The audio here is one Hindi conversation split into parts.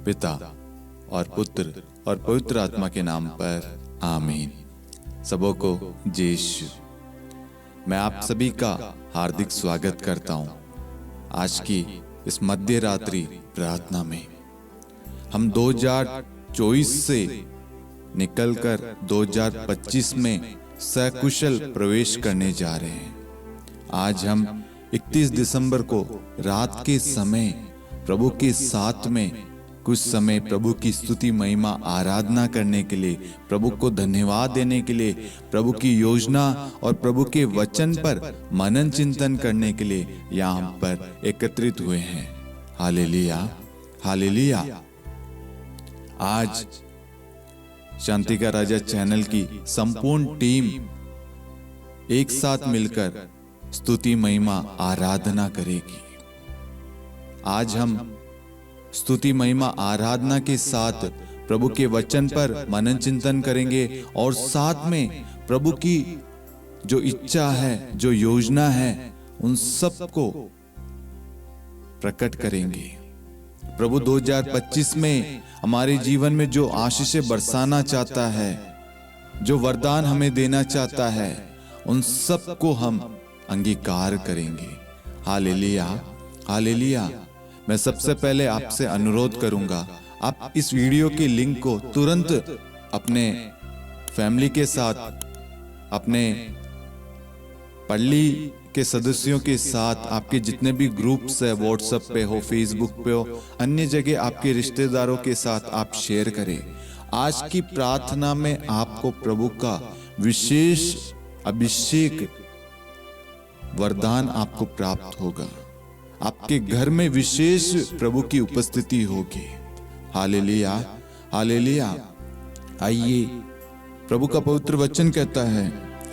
पिता और पुत्र और पवित्र आत्मा के नाम पर आमीन। सबों को जय यीशु। मैं आप सभी का हार्दिक स्वागत करता हूं आज की इस मध्य रात्रि प्रार्थना में। हम 2024 से निकलकर 2025 में सकुशल प्रवेश करने जा रहे हैं। आज हम 31 दिसंबर को रात के समय प्रभु के साथ में कुछ समय प्रभु की स्तुति महिमा आराधना करने के लिए, प्रभु को धन्यवाद देने के लिए, प्रभु की योजना और प्रभु के वचन पर मनन चिंतन करने के लिए यहाँ पर एकत्रित हुए हैं। Hallelujah, hallelujah. आज शांति का राजा चैनल की संपूर्ण टीम एक साथ मिलकर स्तुति महिमा आराधना करेगी। आज हम स्तुति महिमा आराधना के साथ प्रभु के वचन पर मनन चिंतन करेंगे और साथ में प्रभु की जो इच्छा है, जो योजना है, उन सब को प्रकट करेंगे। प्रभु 2025 में हमारे जीवन में जो आशीषें बरसाना चाहता है, जो वरदान हमें देना चाहता है, उन सब को हम अंगीकार करेंगे। Hallelujah, hallelujah. मैं सबसे पहले आपसे अनुरोध करूंगा, आप इस वीडियो के लिंक को तुरंत अपने फैमिली के साथ, अपने पल्ली के सदस्यों के साथ, आपके जितने भी ग्रुप्स है, व्हाट्सएप पे हो, फेसबुक पे हो, अन्य जगह आपके रिश्तेदारों के साथ आप शेयर करें। आज की प्रार्थना में आपको प्रभु का विशेष अभिषेक वरदान आपको प्राप्त होगा। आपके घर में विशेष प्रभु की उपस्थिति होगी। Hallelujah, hallelujah. आइए, प्रभु का पवित्र वचन कहता है,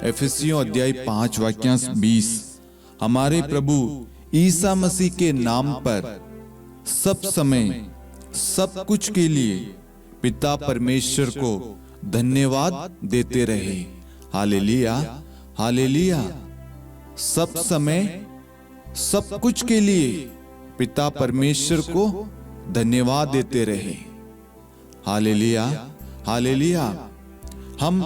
एफेसियों अध्याय 5 वाक्यांश 20, हमारे प्रभु ईसा मसीह के नाम पर सब समय सब कुछ के लिए पिता परमेश्वर को धन्यवाद देते रहे। Hallelujah, hallelujah. सब समय सब कुछ के लिए पिता परमेश्वर को धन्यवाद देते रहे। Hallelujah, hallelujah. हम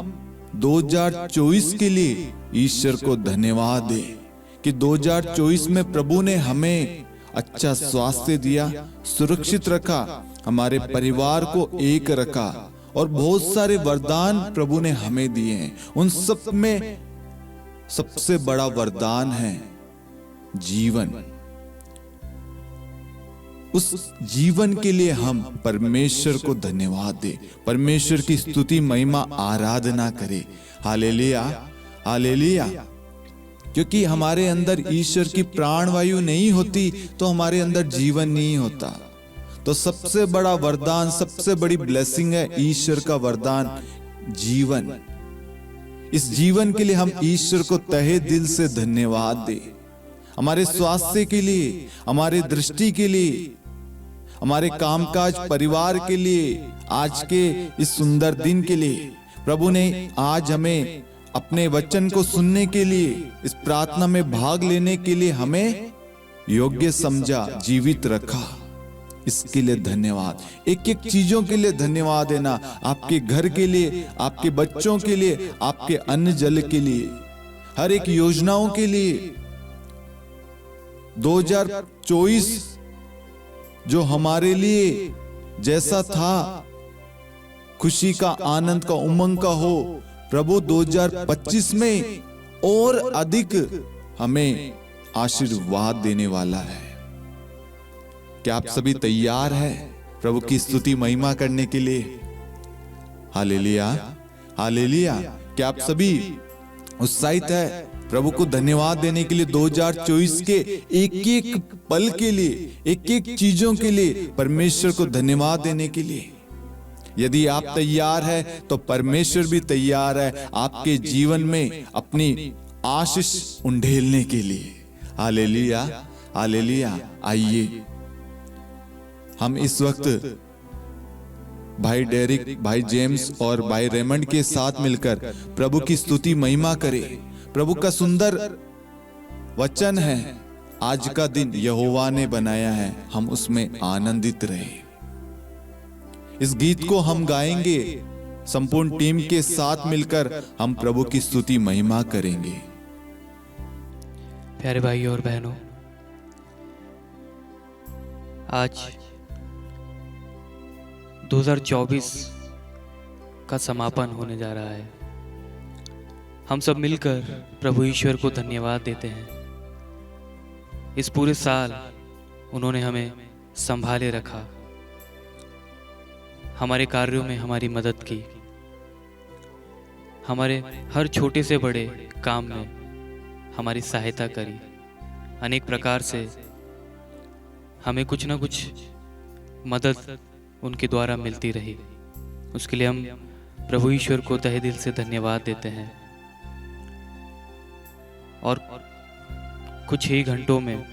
2024 के लिए ईश्वर को धन्यवाद दें कि 2024 में प्रभु ने हमें अच्छा स्वास्थ्य दिया, सुरक्षित रखा, हमारे परिवार को एक रखा और बहुत सारे वरदान प्रभु ने हमें दिए हैं। उन सब में सबसे बड़ा वरदान है जीवन। उस जीवन के लिए हम परमेश्वर को धन्यवाद दें, परमेश्वर की स्तुति महिमा आराधना करें। Hallelujah, hallelujah. क्योंकि हमारे अंदर ईश्वर की प्राणवायु नहीं होती तो हमारे अंदर जीवन नहीं होता। तो सबसे बड़ा वरदान, सबसे बड़ी ब्लेसिंग है ईश्वर का वरदान, जीवन। इस जीवन के लिए हम ईश्वर को तहे दिल से धन्यवाद दें। हमारे स्वास्थ्य के लिए, हमारे दृष्टि के लिए, हमारे कामकाज, परिवार के लिए, आज के इस सुंदर दिन के लिए प्रभु ने आज हमें अपने वचन को सुनने के लिए, इस प्रार्थना में भाग लेने के लिए हमें योग्य समझा, जीवित रखा। इसके लिए धन्यवाद। एक एक चीजों के लिए धन्यवाद देना, आपके घर के लिए, आपके बच्चों के लिए, आपके अन्न जल के लिए, हर एक योजनाओं के लिए। 2024 जो हमारे लिए जैसा था, खुशी का, आनंद का, उमंग का हो, प्रभु 2025 में और अधिक हमें आशीर्वाद देने वाला है। क्या आप सभी तैयार हैं प्रभु की स्तुति महिमा करने के लिए? Hallelujah, hallelujah. क्या आप सभी उत्साहित है प्रभु को धन्यवाद देने के लिए? 2024 के एक एक पल के लिए, एक एक चीजों के लिए परमेश्वर को धन्यवाद देने के लिए। यदि आप तैयार है तो परमेश्वर भी तैयार है आपके जीवन में अपनी आशीष उंडेलने के लिए। Hallelujah, hallelujah. आइए हम इस वक्त भाई डेरिक, भाई जेम्स और भाई रेमंड के साथ मिलकर प्रभु की स्तुति महिमा करें। प्रभु का सुंदर वचन है, आज का दिन यहोवा ने बनाया है, हम उसमें आनंदित रहे। इस गीत को हम गाएंगे, संपूर्ण टीम के साथ मिलकर हम प्रभु की स्तुति महिमा करेंगे। प्यारे भाइयों और बहनों, आज 2024 का समापन होने जा रहा है। हम सब मिलकर प्रभु ईश्वर को धन्यवाद देते हैं। इस पूरे साल उन्होंने हमें संभाले रखा, हमारे कार्यों में हमारी मदद की, हमारे हर छोटे से बड़े काम में हमारी सहायता करी। अनेक प्रकार से हमें कुछ ना कुछ मदद उनके द्वारा मिलती रही। उसके लिए हम प्रभु ईश्वर को तहे दिल से धन्यवाद देते हैं। और कुछ ही घंटों में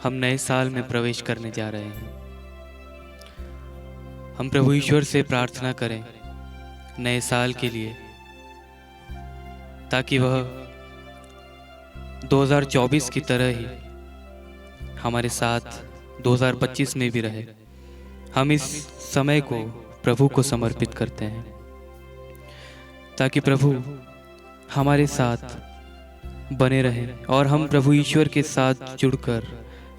हम नए साल में प्रवेश करने जा रहे हैं। हम प्रभु ईश्वर से प्रार्थना करें नए साल के लिए, ताकि वह 2024 की तरह ही हमारे साथ 2025 में भी रहे। हम इस समय को प्रभु को समर्पित करते हैं, ताकि प्रभु हमारे साथ बने रहें और हम प्रभु ईश्वर के साथ जुड़कर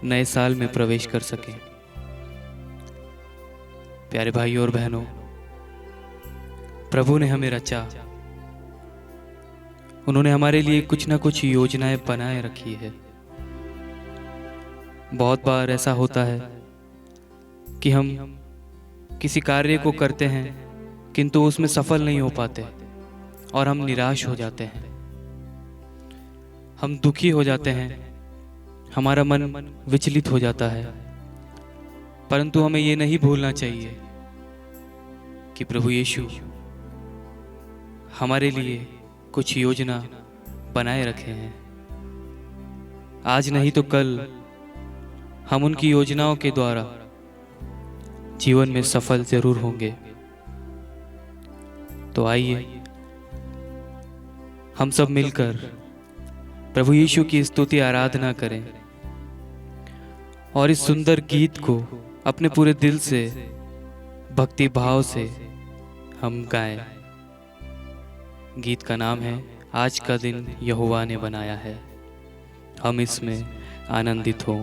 नए साल में प्रवेश कर सकें। प्यारे भाइयों और बहनों, प्रभु ने हमें रचा, उन्होंने हमारे लिए कुछ ना कुछ योजनाएं बनाए रखी है। बहुत बार ऐसा होता है कि हम किसी कार्य को करते हैं किंतु उसमें सफल नहीं हो पाते और हम निराश हो जाते हैं, हम दुखी हो जाते हैं, हमारा मन विचलित हो जाता है। परंतु हमें ये नहीं भूलना चाहिए कि प्रभु यीशु हमारे लिए कुछ योजना बनाए रखे हैं। आज नहीं तो कल हम उनकी योजनाओं के द्वारा जीवन में सफल जरूर होंगे। तो आइए हम सब मिलकर प्रभु यीशु की स्तुति आराधना करें और इस सुंदर गीत को अपने पूरे दिल से, भक्ति भाव से हम गाएं। गीत का नाम है आज का दिन यहोवा ने बनाया है, हम इसमें आनंदित हों।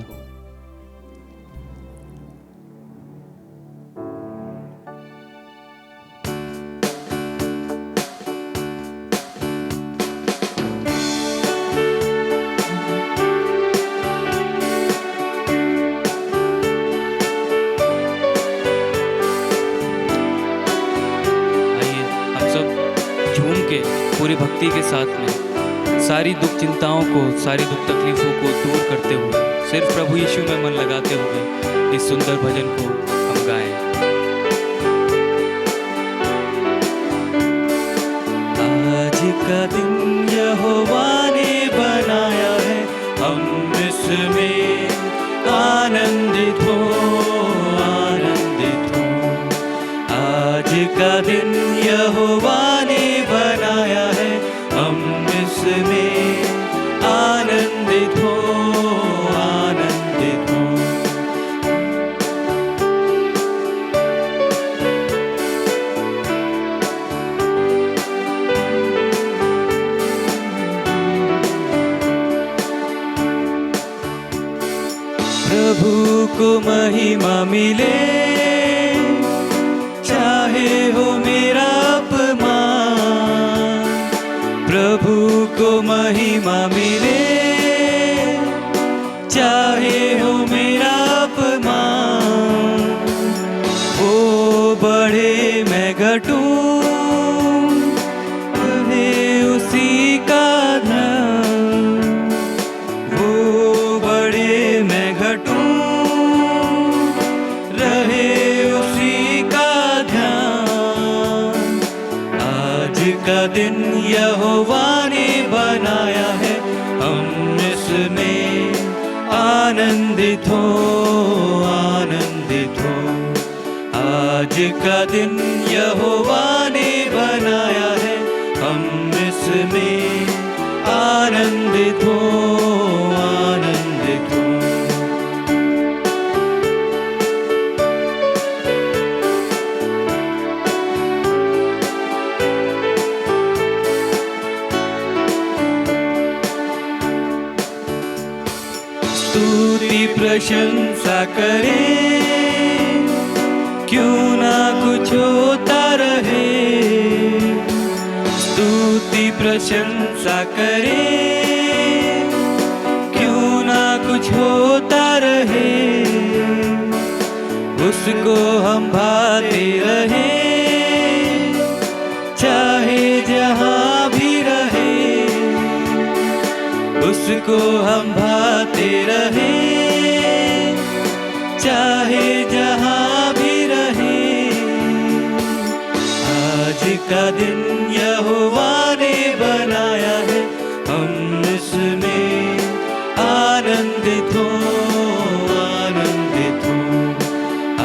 पूरी भक्ति के साथ में सारी दुख चिंताओं को, सारी दुख तकलीफों को दूर करते हुए, सिर्फ प्रभु यीशु में मन लगाते हुए इस सुंदर भजन को हम गाएं। आज का दिन यहोवा ने बनाया है, हम इसमें आनंदित हो, आनंदित हो। आज का दिन यहोवा ने बनाया है, हम इसमें आनंदित हो, आनंदित हो। प्रभु को महिमा मिले, चाहे हो मेरा अपमान। प्रभु को महिमा मिले, चाहे हो मेरा अपमान। वो बढ़े मैं घटूं, रहे उसी का ध्यान। वो बढ़े मैं घटूं, रहे उसी का ध्यान। आज का दिन यहोवा ने बनाया है, हम इसमें आनंदित हो, आनंदित हो। आज का दिन यहोवा ने बनाया है, हम इसमें आनंदित हो, आनंदित हो। स्तुति प्रशंसा करें, क्यों ना कुछ होता रहे। स्तुति प्रशंसा करें, क्यों ना कुछ होता रहे। उसको हम भाते रहे, चाहे जहाँ भी रहे। उसको हम भाते रहे, चाहे जहाँ भी रहे। आज का दिन यहोवा ने बनाया है, हम इसमें आनंदित हो, आनंदित हो।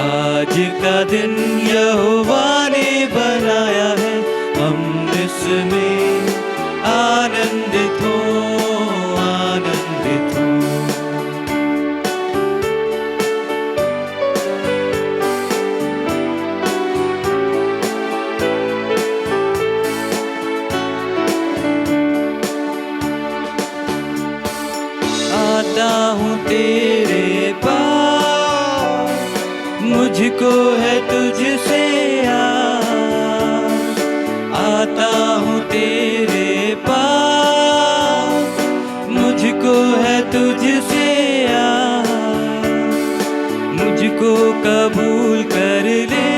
आज का दिन यहोवा ने बनाया है, हम इसमें आनंदित हो, आनंदित हो। आता हूँ तेरे पास, मुझको है तुझसे आस। आता हूँ तेरे पास, मुझको है तुझसे आस। मुझको कबूल कर ले,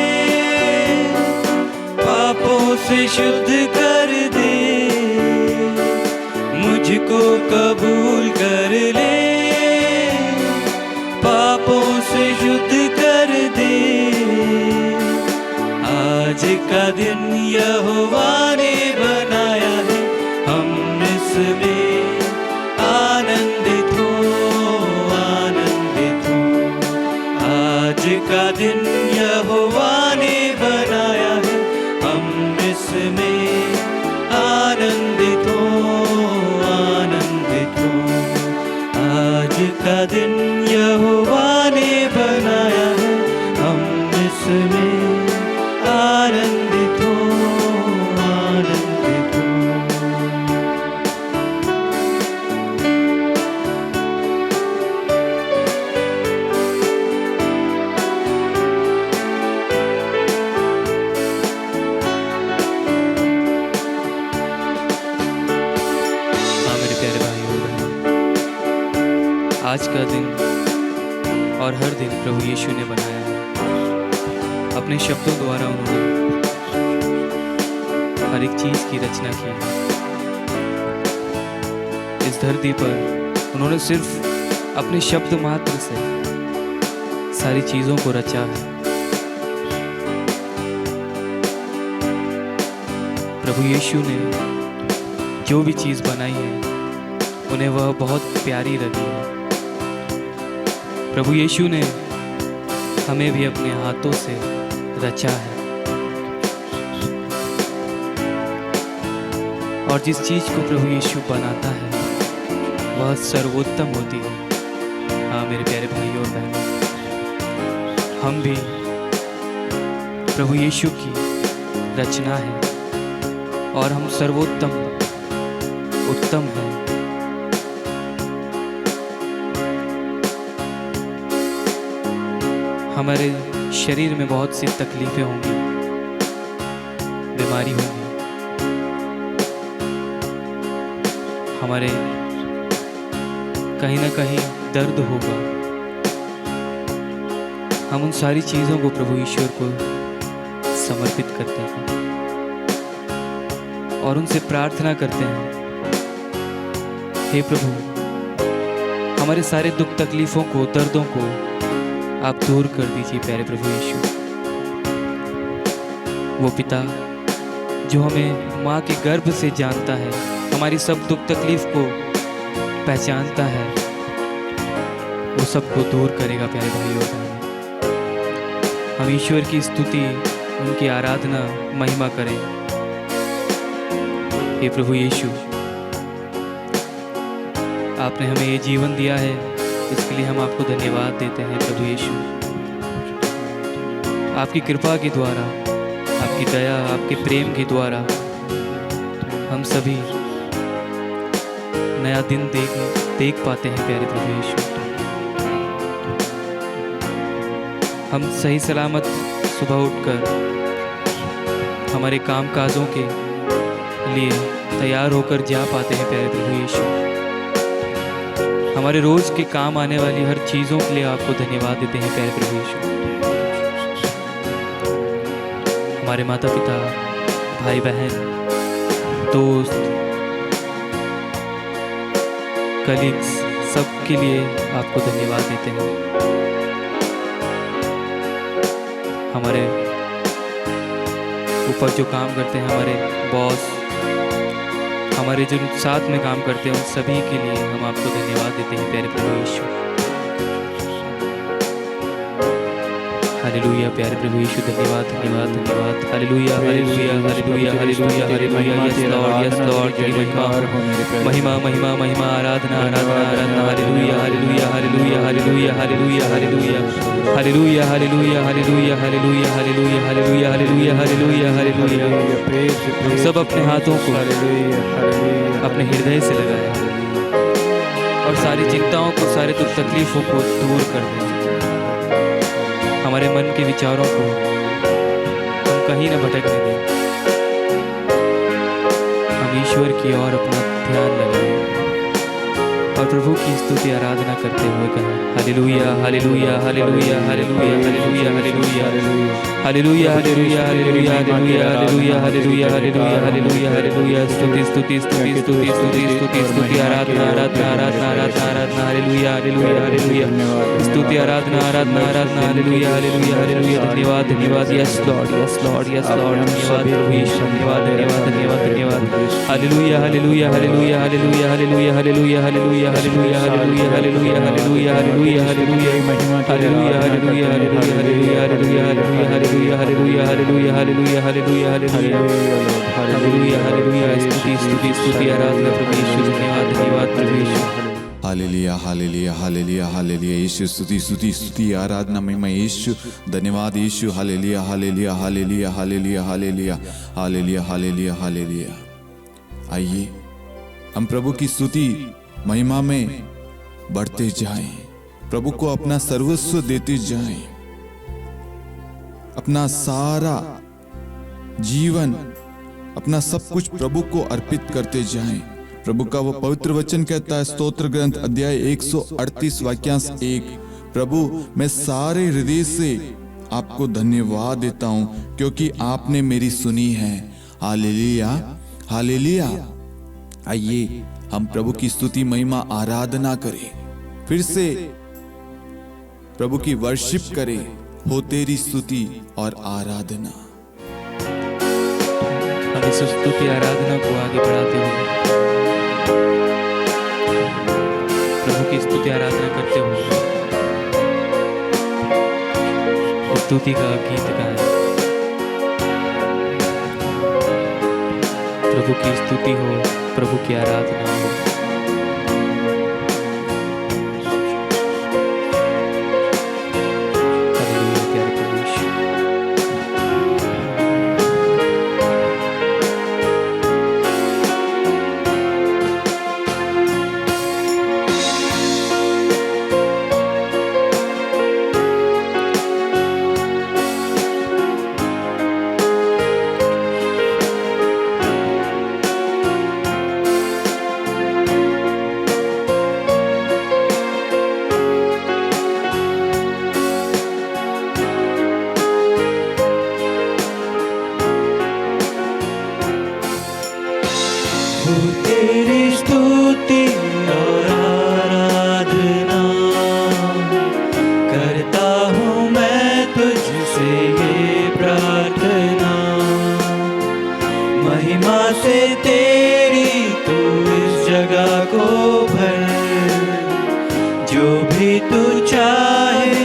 पापों से शुद्ध कर दे। मुझको कबूल कर ले, पापों से शुद्ध कर दे। आज का दिन यहोवा ने बनाया है, हम इसमें आनंदित हो, आनंदित हो। आज का दिन यहोवा ने बनाया है, हम इसमें आनंदित हो, आनंदित हो। आज का दिन यहोवा ने बनाया है, हम इसमें आनंदित हो, आनंदित हो। हाँ मेरे प्यारे भाइयों और बहनों, आज का दिन और हर दिन प्रभु यीशु ने बनाया है। अपने शब्दों द्वारा उन्होंने हर एक चीज की रचना की है। इस धरती पर उन्होंने सिर्फ अपने शब्द मात्र से सारी चीजों को रचा है। प्रभु यीशु ने जो भी चीज बनाई है, उन्हें वह बहुत प्यारी लगी है। प्रभु यीशु ने हमें भी अपने हाथों से रचा है, और जिस चीज को प्रभु यीशु बनाता है वह सर्वोत्तम होती है। हाँ मेरे प्यारे भाइयों और बहनों, हम भी प्रभु यीशु की रचना है और हम सर्वोत्तम उत्तम हैं। हमारे शरीर में बहुत सी तकलीफें होंगी, बीमारी होगी, हमारे कहीं ना कहीं दर्द होगा। हम उन सारी चीज़ों को प्रभु ईश्वर को समर्पित करते हैं और उनसे प्रार्थना करते हैं, हे प्रभु हमारे सारे दुख तकलीफों को, दर्दों को आप दूर कर दीजिए प्यारे प्रभु यीशु। वो पिता जो हमें माँ के गर्भ से जानता है, हमारी सब दुख तकलीफ को पहचानता है, वो सबको दूर करेगा प्यारे भाइयों और बहनों। हम ईश्वर की स्तुति, उनकी आराधना, महिमा करें। हे प्रभु यीशु, आपने हमें ये जीवन दिया है, इसके लिए हम आपको धन्यवाद देते हैं प्रभु यीशु। आपकी कृपा के द्वारा, आपकी दया, आपके प्रेम के द्वारा हम सभी नया दिन देख पाते हैं प्यारे प्रभु यीशु। हम सही सलामत सुबह उठकर हमारे काम काजों के लिए तैयार होकर जा पाते हैं प्यारे प्रभु यीशु। हमारे रोज के काम आने वाली हर चीज़ों के लिए आपको धन्यवाद देते हैं प्यारे प्रभु यीशु। हमारे माता पिता, भाई बहन, दोस्त, कलीग्स, सब के लिए आपको धन्यवाद देते हैं। हमारे ऊपर जो काम करते हैं, हमारे बॉस, हमारे जो साथ में काम करते हैं, उन सभी के लिए हम आपको धन्यवाद देते हैं प्यारे प्रभु यीशु। हालेलुया प्यारे प्रभु यीशु, धन्यवाद धन्यवाद धन्यवाद। Hallelujah hallelujah hallelujah hallelujah hallelujah. Yes lord तेरी महिमा महिमा महिमा आराधना आराधना आराधना। Hallelujah hallelujah hallelujah hallelujah hallelujah hallelujah hallelujah hallelujah hallelujah hallelujah hallelujah hallelujah hallelujah hallelujah hallelujah. हम सब अपने हाथों को अपने हृदय से लगाएं और सारी चिंताओं को, सारे दुख तकलीफों को दूर कर दें। हमारे मन के विचारों को हम कहीं न भटकने दें। हम ईश्वर की ओर अपना ध्यान लगाएं और प्रभु की स्तुति आराधना करते हुए कहें hallelujah hallelujah hallelujah hallelujah hallelujah hallelujah hallelujah hallelujah hallelujah hallelujah hallelujah hallelujah hallelujah hallelujah hallelujah. स्तुति स्तुति स्तुति स्तुति स्तुति स्तुति स्तुति आराधना आराधना आराधना आराधना आराधना। Hallelujah hallelujah hallelujah. स्तुति आराधना आराधना आराधना। Hallelujah hallelujah hallelujah. धन्यवाद धन्यवाद। Yes lord yes lord yes lord. धन्यवाद प्रभु यीशु, धन्यवाद धन्यवाद धन्यवाद धन्यवाद। Hallelujah hallelujah hallelujah hallelujah hallelujah hallelujah hallelujah hallelujah hallelujah hallelujah hallelujah hallelujah hallelujah महिमा। Hallelujah hallelujah hallelujah hallelujah hallelujah hallelujah hallelujah hallelujah hallelujah hallelujah hallelujah hallelujah hallelujah hallelujah. स्तुति स्तुति स्तुति आराधना प्रभु यीशु, धन्यवाद धन्यवाद प्रभु Yeshu. Hallelujah hallelujah hallelujah hallelujah. Yeshu स्तुति स्तुति स्तुति आराधना महिमा यीशु, धन्यवाद Yeshu. Hallelujah hallelujah hallelujah hallelujah hallelujah hallelujah hallelujah hallelujah. आइए हम प्रभु की स्तुति महिमा में बढ़ते जाएं, प्रभु को अपना सर्वस्व देते जाएं, अपना सारा जीवन, अपना सब कुछ प्रभु को अर्पित करते जाएं। प्रभु का वो पवित्र वचन कहता है, स्तोत्र ग्रंथ अध्याय 138 वाक्यांश 1, प्रभु मैं सारे हृदय से आपको धन्यवाद देता हूं क्योंकि आपने मेरी सुनी है। Hallelujah hallelujah. आइए हम प्रभु की स्तुति महिमा आराधना करें, फिर से प्रभु की वर्शिप करें। हो तेरी स्तुति और आराधना। हम इस स्तुति आराधना को आगे बढ़ाते हुए प्रभु की स्तुति आराधना करते हुए स्तुति का गीत गाएं। प्रभु की स्तुति हो, प्रभु की आराधना हो। हालेलुया प्यारे प्रभु यीशु। तेरी स्तुति और आराधना करता हूँ मैं तुझसे ये प्रार्थना। महिमा से तेरी तू इस जगह को भर, जो भी तू चाहे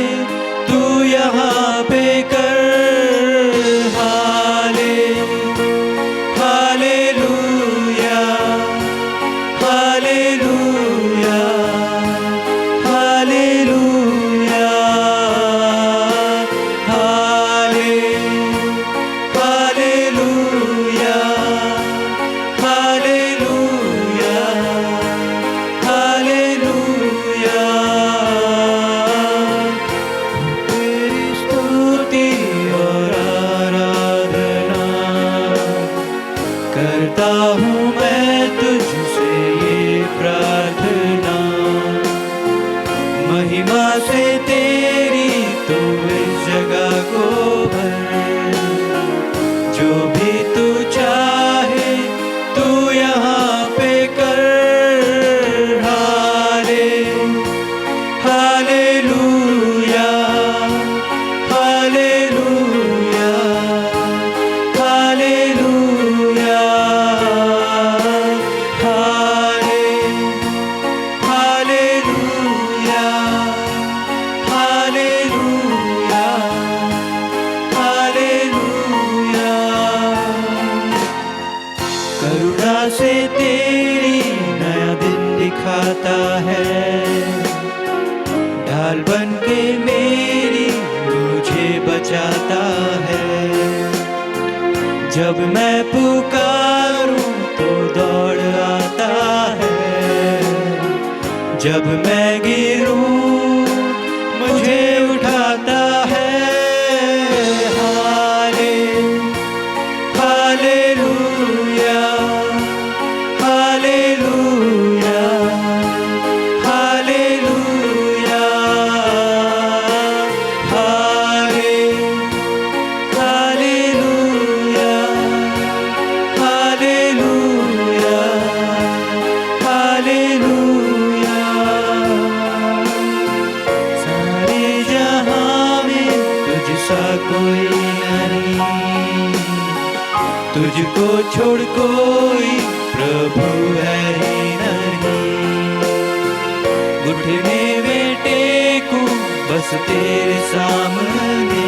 तू यहाँ पे कर। हालेलुया हूँ मैं तुझसे ये प्रार्थना, महिमा से तेरी तू इस जगह को भर, जो भी तू चाहे तू यहाँ पे कर। Hallelujah, hallelujah, hallelujah, hallelujah, hallelujah, hallelujah. करुणा से तेरी नया दिन दिखाता है, ढाल बन के मेरी मुझे बचाता है। जब मैं पुकारूं तो दौड़ आता है, जब मैं गिरूं मुझे उठाता है। Hallelujah, hallelujah, hallelujah, hallelujah, hallelujah, hallelujah. सारे जहां में तुझसा कोई नहीं, तुझको छोड़ कोई प्रभु है ही नहीं। घुटने में टेकूं बस तेरे सामने,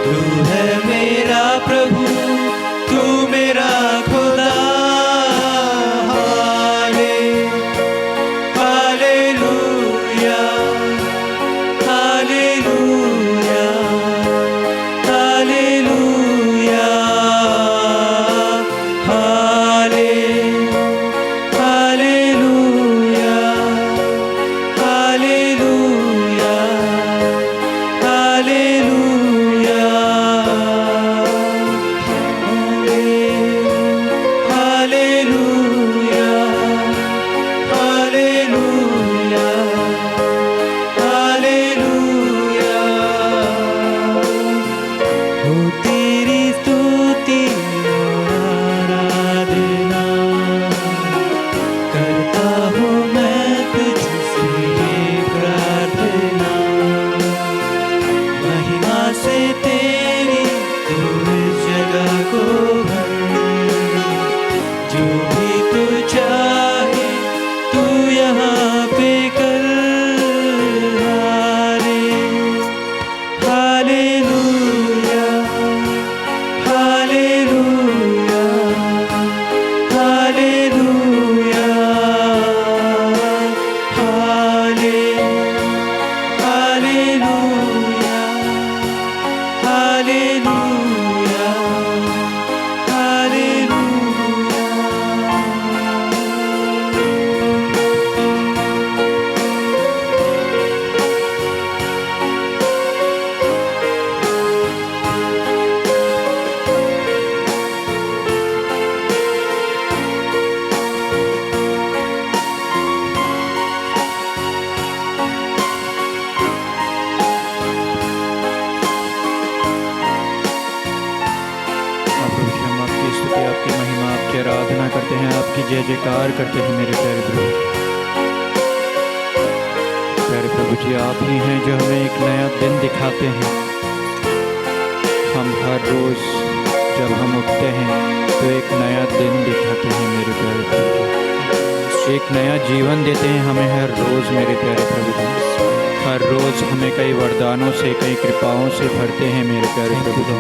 तू है मेरा प्रभु, तू मेरा खुदा। Hallelujah, hallelujah, hallelujah, hallelujah, hallelujah, hallelujah, hallelujah, hallelujah, hallelujah. हो तेरी स्तुति और आराधना, करता हूँ मैं तुझसे ये प्रार्थना, महिमा से तेरी तू इस जगह को भर, जो भी तू चाहे तू यहाँ पे कर। Hallelujah, hallelujah, hallelujah, hallelujah, hallelujah, आपकी महिमा, आपकी आराधना करते हैं, आपकी जय जयकार करते हैं मेरे प्यारे प्रभु। प्यारे प्रभु जी, आप ही हैं जो हमें एक नया दिन दिखाते हैं। हम हर रोज़ जब हम उठते हैं तो एक नया दिन दिखाते हैं मेरे प्यारे प्रभु जी, एक नया जीवन देते हैं हमें हर रोज़ मेरे प्यारे प्रभु जी। हर रोज़ हमें कई वरदानों से, कई कृपाओं से भरते हैं मेरे प्यारे प्रभु जी।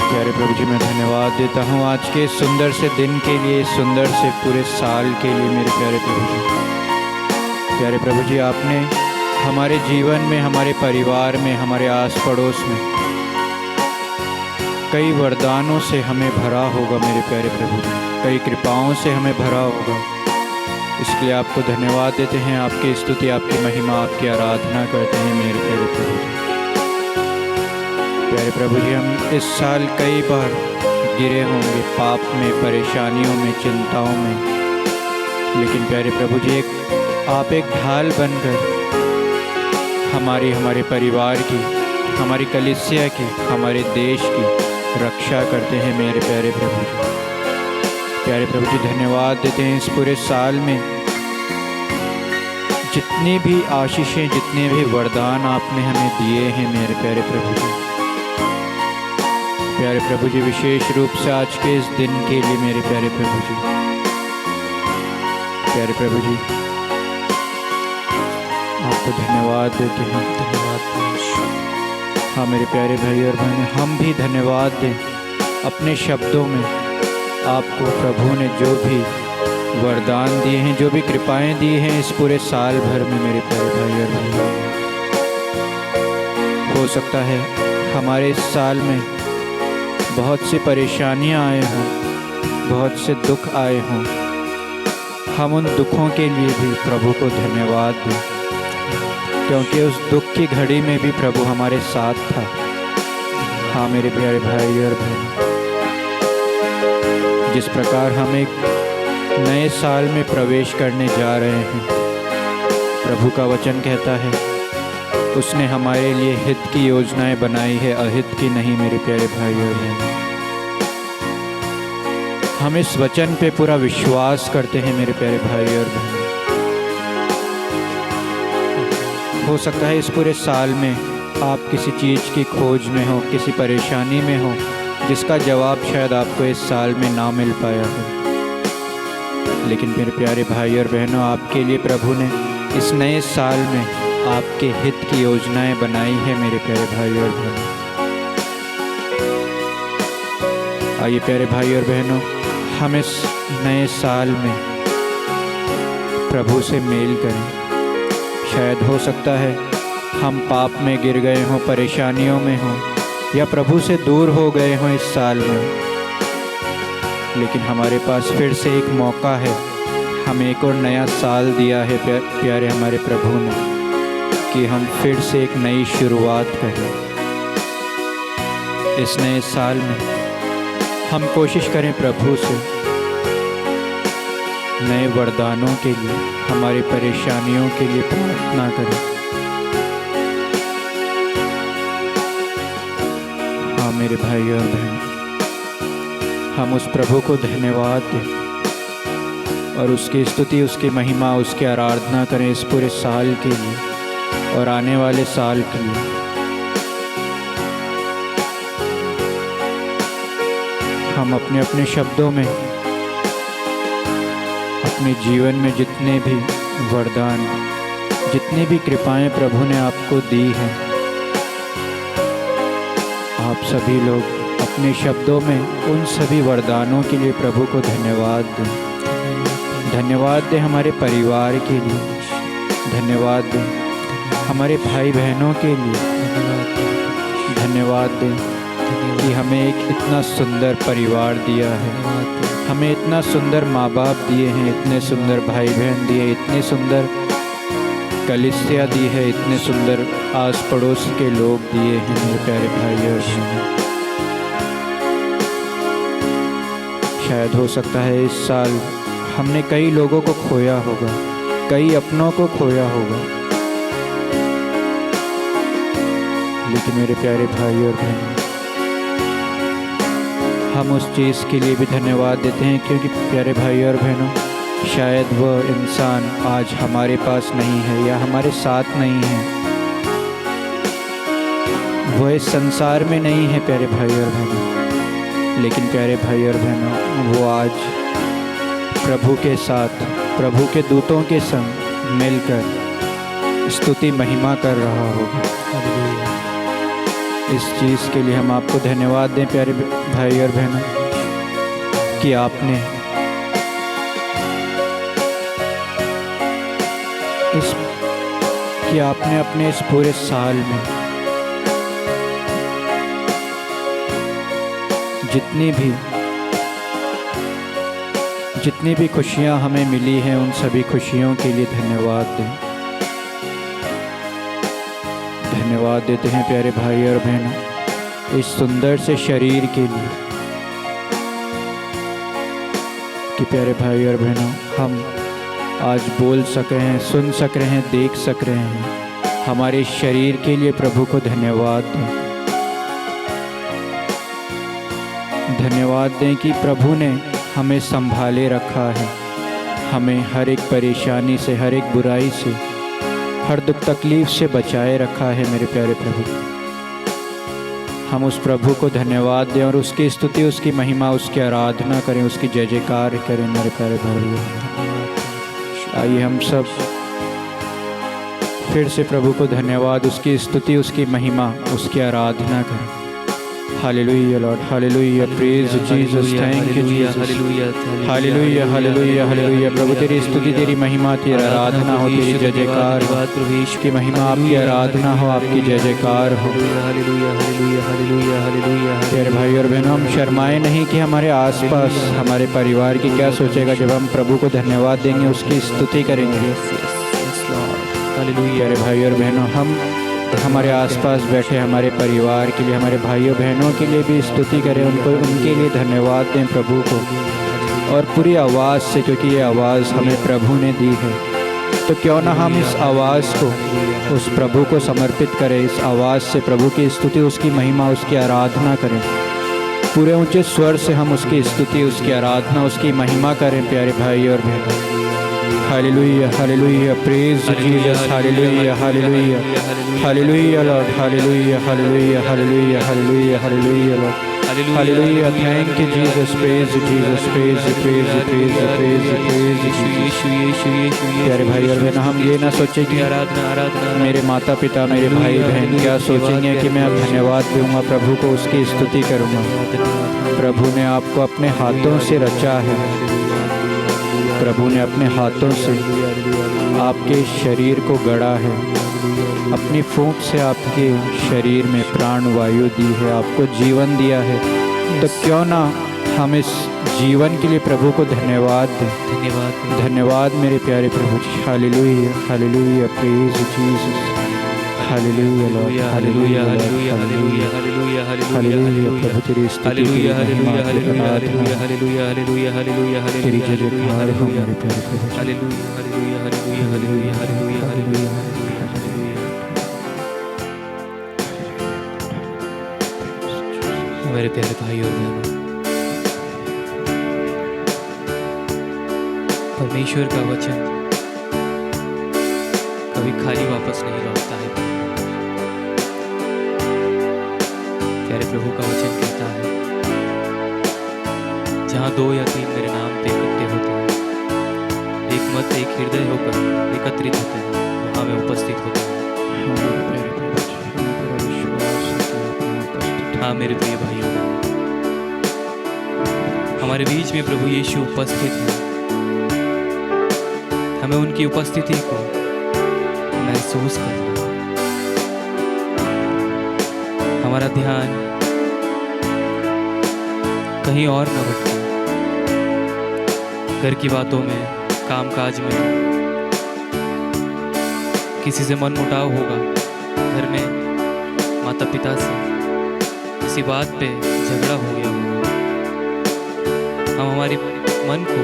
प्यारे प्रभु जी, मैं धन्यवाद देता हूँ आज के सुंदर से दिन के लिए, सुंदर से पूरे साल के लिए मेरे प्यारे प्रभु जी। प्यारे प्रभु जी, आपने हमारे जीवन में, हमारे परिवार में, हमारे आस पड़ोस में कई वरदानों से हमें भरा होगा मेरे प्यारे प्रभु जी, कई कृपाओं से हमें भरा होगा। इसके लिए आपको धन्यवाद देते हैं, आपकी स्तुति, आपकी महिमा, आपकी आराधना करते हैं मेरे प्यारे प्रभु जी। प्यारे प्रभु जी, हम इस साल कई बार गिरे होंगे पाप में, परेशानियों में, चिंताओं में, लेकिन प्यारे प्रभु जी आप एक ढाल बनकर हमारे परिवार की, हमारी कलीसिया की, हमारे देश की रक्षा करते हैं मेरे प्यारे प्रभु जी। प्यारे प्रभु जी धन्यवाद देते हैं इस पूरे साल में जितनी भी आशीषें, जितने भी वरदान आपने हमें दिए हैं मेरे प्यारे प्रभु जी। प्यारे प्रभु जी विशेष रूप से आज के इस दिन के लिए मेरे प्यारे प्रभु जी, प्यारे प्रभु जी आपको धन्यवाद देते हैं। हाँ मेरे प्यारे भाई और बहनें, हम भी धन्यवाद दें अपने शब्दों में आपको प्रभु ने जो भी वरदान दिए हैं, जो भी कृपाएं दी हैं इस पूरे साल भर में मेरे प्यारे भाई और बहनें। हो सकता है हमारे इस साल में बहुत सी परेशानियां आए हों, बहुत से दुख आए हों, हम उन दुखों के लिए भी प्रभु को धन्यवाद दें, क्योंकि उस दुख की घड़ी में भी प्रभु हमारे साथ था। हाँ मेरे प्यारे भाई और बहन, जिस प्रकार हम एक नए साल में प्रवेश करने जा रहे हैं, प्रभु का वचन कहता है उसने हमारे लिए हित की योजनाएं बनाई है, अहित की नहीं मेरे प्यारे भाई और बहन। हम इस वचन पे पूरा विश्वास करते हैं मेरे प्यारे भाई और बहन। हो सकता है इस पूरे साल में आप किसी चीज़ की खोज में हो, किसी परेशानी में हो, जिसका जवाब शायद आपको इस साल में ना मिल पाया हो, लेकिन मेरे प्यारे भाई और बहनों आपके लिए प्रभु ने इस नए साल में आपके हित की योजनाएं बनाई है मेरे प्यारे भाई और बहनों। आइए प्यारे भाई और बहनों, हम इस नए साल में प्रभु से मेल करें। शायद हो सकता है हम पाप में गिर गए हों, परेशानियों में हों, या प्रभु से दूर हो गए हों इस साल में, लेकिन हमारे पास फिर से एक मौका है। हमें एक और नया साल दिया है प्यारे हमारे प्रभु ने, कि हम फिर से एक नई शुरुआत करें। इस नए साल में हम कोशिश करें प्रभु से नए वरदानों के लिए, हमारी परेशानियों के लिए प्रार्थना करें। हाँ मेरे भाई और बहन, हम उस प्रभु को धन्यवाद दें और उसकी स्तुति, उसकी महिमा, उसकी आराधना करें इस पूरे साल के लिए और आने वाले साल के लिए। हम अपने अपने शब्दों में अपने जीवन में जितने भी वरदान, जितनी भी कृपाएं प्रभु ने आपको दी हैं, आप सभी लोग अपने शब्दों में उन सभी वरदानों के लिए प्रभु को धन्यवाद दें। धन्यवाद दें हमारे परिवार के लिए, धन्यवाद दें हमारे भाई बहनों के लिए, धन्यवाद दें कि हमें एक इतना सुंदर परिवार दिया है, हमें इतना सुंदर माँ बाप दिए हैं, इतने सुंदर भाई बहन दिए, इतने सुंदर कलीसिया दी है, इतने सुंदर आस पड़ोस के लोग दिए हैं मेरे प्यारे भाई और बहन। शायद हो सकता है इस साल हमने कई लोगों को खोया होगा, कई अपनों को खोया होगा, लेकिन मेरे प्यारे भाई और बहन, हम उस चीज़ के लिए भी धन्यवाद देते हैं क्योंकि प्यारे भाई और बहनों, शायद वह इंसान आज हमारे पास नहीं है या हमारे साथ नहीं है, वह इस संसार में नहीं है प्यारे भाई और बहनों, लेकिन प्यारे भाई और बहनों वो आज प्रभु के साथ, प्रभु के दूतों के संग मिलकर स्तुति महिमा कर रहा होगा। इस चीज़ के लिए हम आपको धन्यवाद दें प्यारे भाई और बहनों कि आपने अपने इस पूरे साल में जितनी भी खुशियां हमें मिली हैं, उन सभी खुशियों के लिए धन्यवाद दें। धन्यवाद देते हैं प्यारे भाई और बहनों इस सुंदर से शरीर के लिए, कि प्यारे भाई और बहनों, हम आज बोल सक रहे हैं, सुन सक रहे हैं, देख सक रहे हैं। हमारे शरीर के लिए प्रभु को धन्यवाद दें। धन्यवाद दें कि प्रभु ने हमें संभाले रखा है, हमें हर एक परेशानी से, हर एक बुराई से, हर दुख तकलीफ से बचाए रखा है मेरे प्यारे प्रभु। हम उस प्रभु को धन्यवाद दें और उसकी स्तुति, उसकी महिमा, उसकी आराधना करें, उसकी जय जयकार करें मेरे प्यारे भाई। आइए हम सब फिर से प्रभु को धन्यवाद, उसकी स्तुति, उसकी महिमा, उसकी आराधना करें। Hallelujah lord, hallelujah, praise Jesus, thank you Jesus, hallelujah, hallelujah, hallelujah. प्रभु तेरी स्तुति, तेरी महिमा, तेरी आराधना हो, तेरी जय जयकार हो, की महिमा, आपकी आराधना हो, आपकी जय जयकार हो। प्यारे भाई और बहनों, हम शर्माए नहीं कि हमारे आसपास हमारे परिवार की क्या सोचेगा जब हम प्रभु को धन्यवाद देंगे, उसकी स्तुति करेंगे। प्यारे भाई और बहनों, हम हमारे आसपास बैठे हमारे परिवार के लिए, हमारे भाइयों बहनों के लिए भी स्तुति करें, उनको, उनके लिए धन्यवाद दें प्रभु को, और पूरी आवाज़ से, क्योंकि ये आवाज़ हमें प्रभु ने दी है। तो क्यों ना हम इस आवाज़ को उस प्रभु को समर्पित करें, इस आवाज़ से प्रभु की स्तुति, उसकी महिमा, उसकी आराधना करें। पूरे ऊंचे स्वर से हम उसकी स्तुति, उसकी आराधना, उसकी महिमा करें प्यारे भाई और बहनों। Hallelujah, hallelujah, praise Jesus, hallelujah, hallelujah, hallelujah lord, hallelujah, hallelujah, hallelujah, hallelujah, hallelujah lord, hallelujah, thank you Jesus, praise Jesus, praise praise praise praise praise. प्यारे भाई और बहन, हम ये ना सोचें कि मेरे माता पिता, मेरे भाई बहन क्या सोचेंगे कि मैं अब धन्यवाद दूंगा प्रभु को, उसकी स्तुति करूंगा। प्रभु ने आपको अपने हाथों से रचा है, प्रभु ने अपने हाथों से आपके शरीर को गढ़ा है, अपनी फूंक से आपके शरीर में प्राण वायु दी है, आपको जीवन दिया है। तो क्यों ना हम इस जीवन के लिए प्रभु को धन्यवाद दें। धन्यवाद, धन्यवाद मेरे प्यारे प्रभु जी। Hallelujah, hallelujah, praise Jesus, hallelujah lord, hallelujah, hallelujah, hallelujah, hallelujah, hallelujah. प्रभु तेरी स्तुति, hallelujah, hallelujah, hallelujah, hallelujah, hallelujah, hallelujah, तेरी जय जयकार हो मेरे प्यारे प्रभु। Hallelujah, hallelujah, hallelujah, hallelujah, hallelujah, hallelujah, hallelujah. मेरे प्यारे भाई और बहनों, परमेश्वर का वचन कभी खाली वापस नहीं लौटता है। प्यारे प्रभु का वचन कहता है, जहाँ 2 या 3 मेरे नाम पे इकट्ठे होते हैं, एक मत, एक हृदय होकर एकत्रित होते हैं, वहाँ में उपस्थित होते हैं। हाँ मेरे प्रिय भाइयों, हमारे बीच में प्रभु यीशु उपस्थित है। हमें उनकी उपस्थिति को महसूस करना, हमारा ध्यान कहीं और न भटके, घर की बातों में, कामकाज में, किसी से मनमुटाव होगा, घर में माता पिता से किसी बात पे झगड़ा हो गया होगा, हम हमारे मन को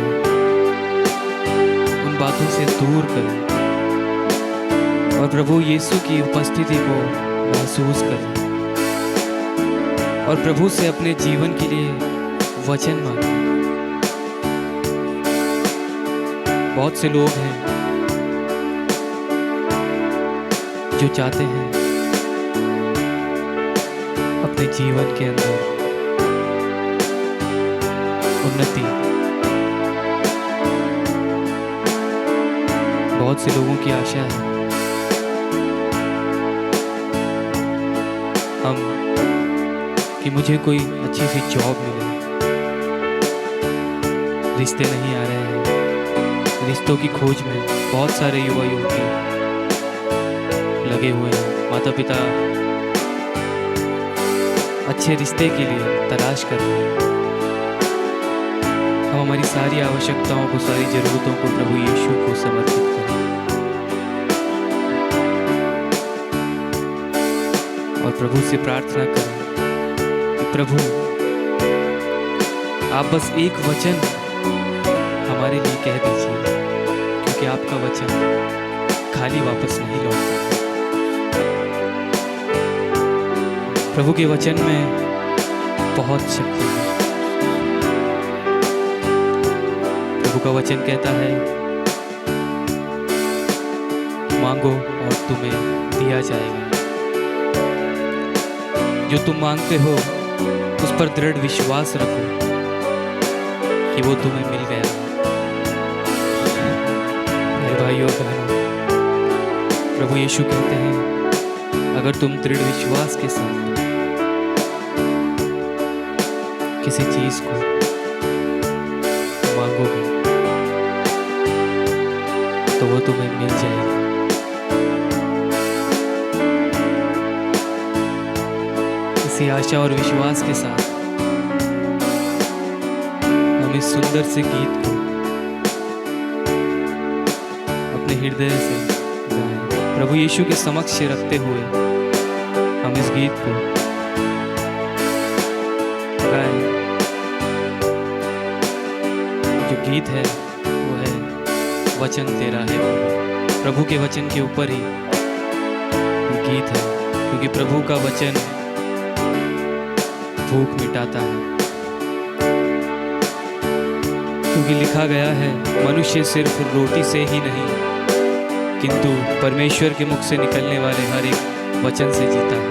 उन बातों से दूर करें और प्रभु यीशु की उपस्थिति को महसूस करें और प्रभु से अपने जीवन के लिए वचन मांगें। बहुत से लोग हैं जो चाहते हैं अपने जीवन के अंदर उन्नति। बहुत से लोगों की आशा है कि मुझे कोई अच्छी सी जॉब मिले, रिश्ते नहीं आ रहे हैं, रिश्तों की खोज में बहुत सारे युवा युवती लगे हुए हैं, माता पिता अच्छे रिश्ते के लिए तलाश कर रहे हैं। हम हमारी सारी आवश्यकताओं को, सारी जरूरतों को प्रभु यीशु को समर्पित करें और प्रभु से प्रार्थना करें कि प्रभु आप बस एक वचन हमारे लिए कह दीजिए, क्योंकि आपका वचन खाली वापस नहीं लौटता। प्रभु के वचन में बहुत शक्ति है। प्रभु का वचन कहता है, मांगो और तुम्हें दिया जाएगा। जो तुम मांगते हो उस पर दृढ़ विश्वास रखो कि वो तुम्हें मिल गया। मेरे भाइयों बहनों, प्रभु यीशु कहते हैं, अगर तुम दृढ़ विश्वास के साथ किसी चीज को मांगोगे तो वो तुम्हें मिल जाएगी। इसी आशा और विश्वास के साथ हम इस सुंदर से गीत को अपने हृदय से गाएं। प्रभु यीशु के समक्ष रखते हुए हम इस गीत को गाएं। जो गीत है वो है वचन तेरा है। प्रभु के वचन के ऊपर ही गीत है, क्योंकि प्रभु का वचन भूख मिटाता है। क्योंकि लिखा गया है, मनुष्य सिर्फ रोटी से ही नहीं किंतु परमेश्वर के मुख से निकलने वाले हर एक वचन से जीता है।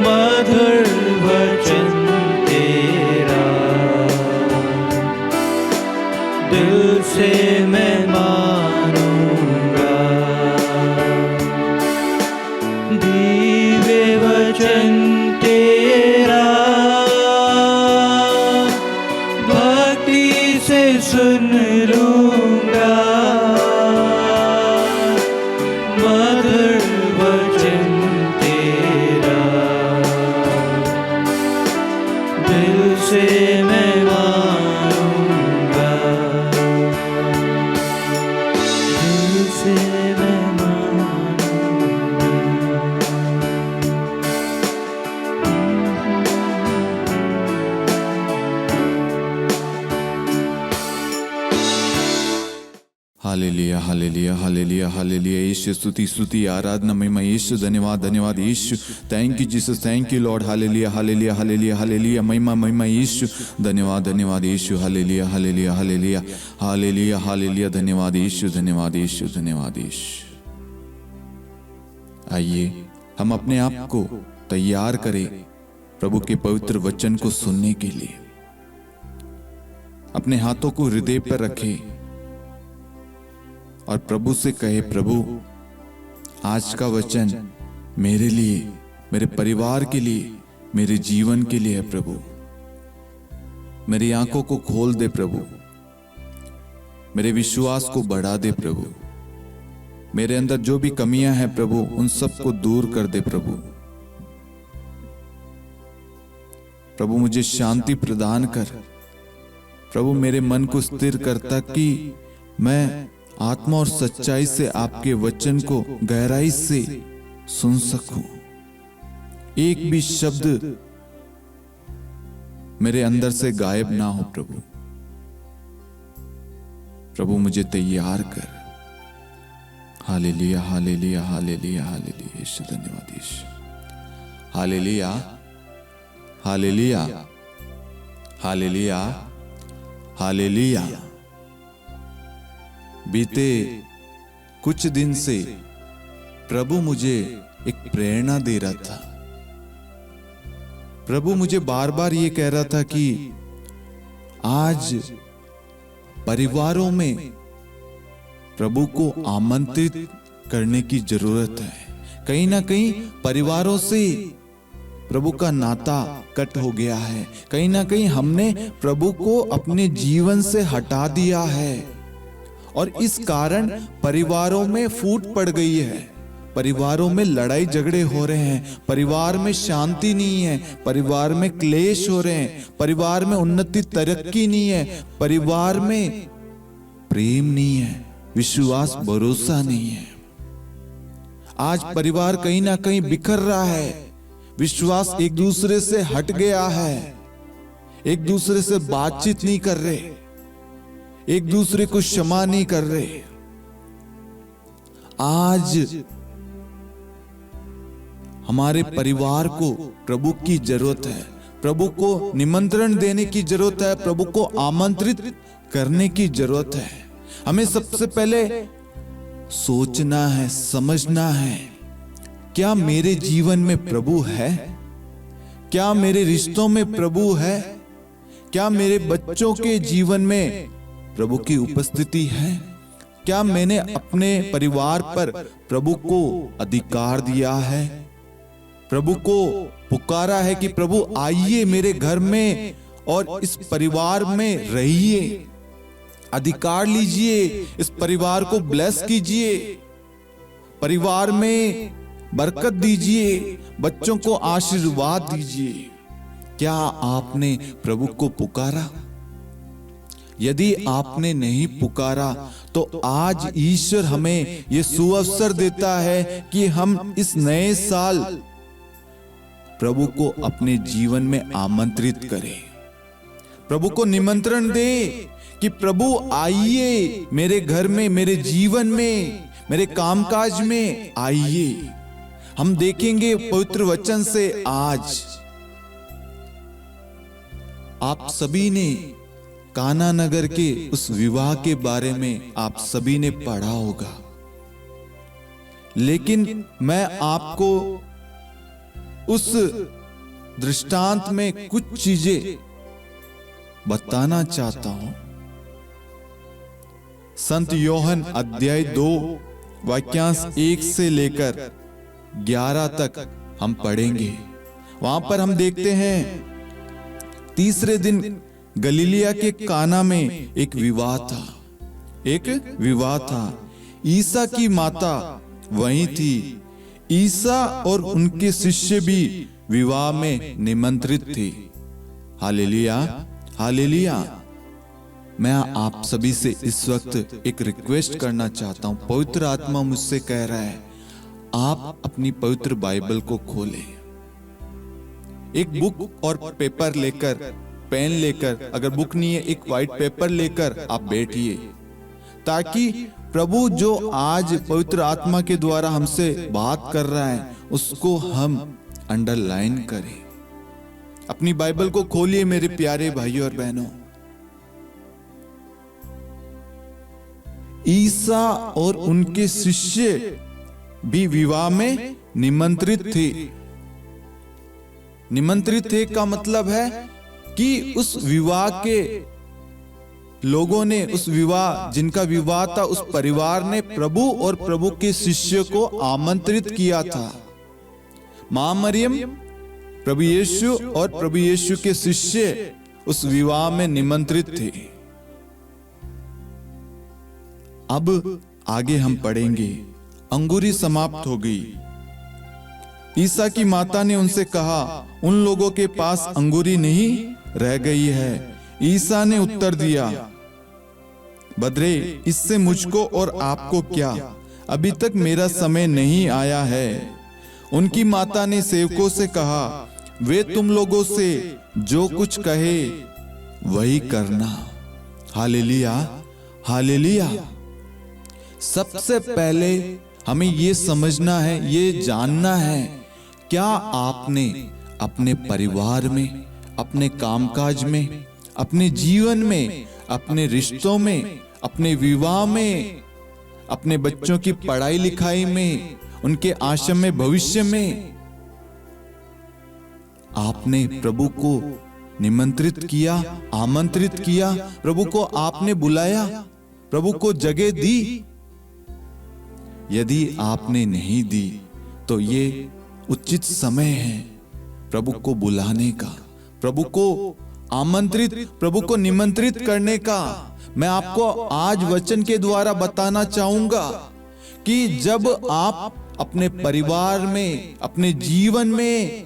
मधुर वचन दिल से मैं मानूंगा, दिल से मैं hallelujah hallelujah hallelujah hallelujah. Yeshu स्तुति स्तुति आराधना महिमा यीशु। धन्यवाद धन्यवाद Yeshu. Thank you Jesus, thank you lord. Hallelujah hallelujah hallelujah hallelujah. महिमा महिमा यीशु। धन्यवाद धन्यवाद Yeshu. Hallelujah hallelujah hallelujah hallelujah hallelujah. धन्यवाद यीशु, धन्यवाद यीशु, धन्यवाद यीशु। आइए हम अपने आप को तैयार करें प्रभु के पवित्र वचन को सुनने के लिए। अपने हाथों को हृदय पर रखें और प्रभु से कहे, प्रभु आज का वचन मेरे लिए, मेरे परिवार के लिए, मेरे जीवन के लिए है प्रभु। मेरी आंखों को खोल दे प्रभु, मेरे विश्वास को बढ़ा दे प्रभु। मेरे अंदर जो भी कमियां हैं प्रभु, उन सब को दूर कर दे प्रभु। प्रभु मुझे शांति प्रदान कर प्रभु। मेरे मन को स्थिर कर ताकि मैं आत्मा और सच्चाई से आपके वचन को गहराई से सुन सकूं। एक भी शब्द मेरे अंदर से गायब ना हो प्रभु। प्रभु मुझे तैयार कर। Hallelujah hallelujah hallelujah hallelujah Yeshu. धन्यवाद Yeshu. Hallelujah hallelujah hallelujah hallelujah. बीते कुछ दिन से प्रभु मुझे एक प्रेरणा दे रहा था। प्रभु मुझे बार बार ये कह रहा था कि आज परिवारों में प्रभु को आमंत्रित करने की जरूरत है। कहीं ना कहीं परिवारों से प्रभु का नाता कट हो गया है। कहीं ना कहीं हमने प्रभु को अपने जीवन से हटा दिया है और इस कारण परिवारों में फूट पड़ गई है। परिवारों में लड़ाई झगड़े हो रहे हैं, परिवार में शांति नहीं है, परिवार में क्लेश हो रहे हैं, परिवार में उन्नति तरक्की नहीं है, परिवार में प्रेम नहीं है, विश्वास भरोसा नहीं है। आज परिवार कहीं ना कहीं बिखर रहा है। विश्वास एक दूसरे से हट गया है, एक दूसरे से बातचीत नहीं कर रहे, एक दूसरे को क्षमा नहीं कर रहे। आज हमारे परिवार को प्रभु की जरूरत है। प्रभु को निमंत्रण देने की जरूरत है, प्रभु को आमंत्रित करने की जरूरत है। हमें सबसे पहले सोचना है, समझना है, क्या मेरे जीवन में प्रभु है? क्या मेरे रिश्तों में प्रभु है? क्या मेरे बच्चों के जीवन में प्रभु की उपस्थिति है? क्या मैंने अपने परिवार पर प्रभु को अधिकार दिया है? प्रभु को पुकारा है कि प्रभु आइए मेरे घर में और इस परिवार में रहिए, अधिकार लीजिए, इस परिवार को ब्लेस कीजिए, परिवार में बरकत दीजिए, बच्चों को आशीर्वाद दीजिए। क्या आपने प्रभु को पुकारा? यदि आपने नहीं पुकारा तो आज ईश्वर हमें यह सुअवसर देता है कि हम इस नए साल प्रभु को अपने जीवन में आमंत्रित करें। प्रभु को निमंत्रण दे कि प्रभु आइए मेरे घर में, मेरे जीवन में, मेरे कामकाज में आइए। हम देखेंगे पवित्र वचन से आज आप सभी ने काना नगर के उस विवाह के बारे में आप सभी ने पढ़ा होगा, लेकिन मैं आपको उस दृष्टांत में कुछ चीजें बताना चाहता हूं। संत योहन अध्याय 2 वाक्यांश 1 से लेकर 11 तक हम पढ़ेंगे। वहां पर हम देखते हैं तीसरे दिन गलीलिया के काना में एक विवाह था। एक विवाह था। ईसा की माता वहीं थी। ईसा और उनके शिष्य भी विवाह में निमंत्रित थे। Hallelujah, hallelujah. मैं आप सभी से इस वक्त एक रिक्वेस्ट करना चाहता हूं। पवित्र आत्मा मुझसे कह रहा है, आप अपनी पवित्र बाइबल को खोलें। एक बुक और पेपर लेकर, पेन लेकर, अगर बुक नहीं है एक व्हाइट पेपर लेकर आप बैठिए, ताकि प्रभु जो आज पवित्र आत्मा के द्वारा हमसे बात कर रहा है उसको हम अंडरलाइन करें। अपनी बाइबल को खोलिए मेरे प्यारे भाइयों और बहनों। ईसा और उनके शिष्य भी विवाह में निमंत्रित थे। निमंत्रित थे का मतलब है कि उस विवाह के लोगों ने, उस विवाह जिनका विवाह था, उस परिवार ने प्रभु और प्रभु के शिष्य को आमंत्रित किया था। मां मरियम, प्रभु यीशु और प्रभु यीशु के शिष्य उस विवाह में निमंत्रित थे। अब आगे हम पढ़ेंगे। अंगूरी समाप्त हो गई। ईसा की माता ने उनसे कहा, उन लोगों के पास अंगूरी नहीं रह गई है। ईसा ने उत्तर दिया, बदरे, इससे मुझको और आपको क्या, अभी तक मेरा समय नहीं आया है। उनकी माता ने सेवकों से कहा, वे तुम लोगों से जो कुछ कहे वही करना। Hallelujah, hallelujah. सबसे पहले हमें ये समझना है, ये जानना है, क्या आपने अपने परिवार में, अपने कामकाज में, अपने जीवन में, अपने रिश्तों में, अपने विवाह में, अपने बच्चों की पढ़ाई लिखाई में, उनके आश्रम में, भविष्य में आपने प्रभु को निमंत्रित किया, आमंत्रित किया, प्रभु को आपने बुलाया, प्रभु को जगह दी? यदि आपने नहीं दी तो ये उचित समय है प्रभु को बुलाने का, प्रभु को आमंत्रित, प्रभु को निमंत्रित करने का। मैं आपको आज वचन के द्वारा बताना चाहूंगा कि जब आप अपने परिवार में, अपने जीवन में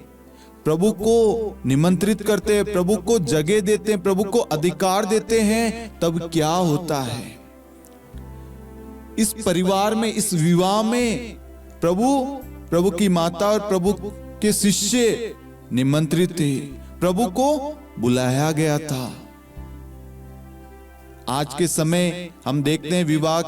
प्रभु को निमंत्रित करते हैं, प्रभु को जगह देते हैं, प्रभु को अधिकार देते हैं, तब क्या होता है? इस परिवार में, इस विवाह में प्रभु की माता और प्रभु के शिष्य निमंत्रित थे, प्रभु को बुलाया गया था। आज के समय हम देखते हैं विवाह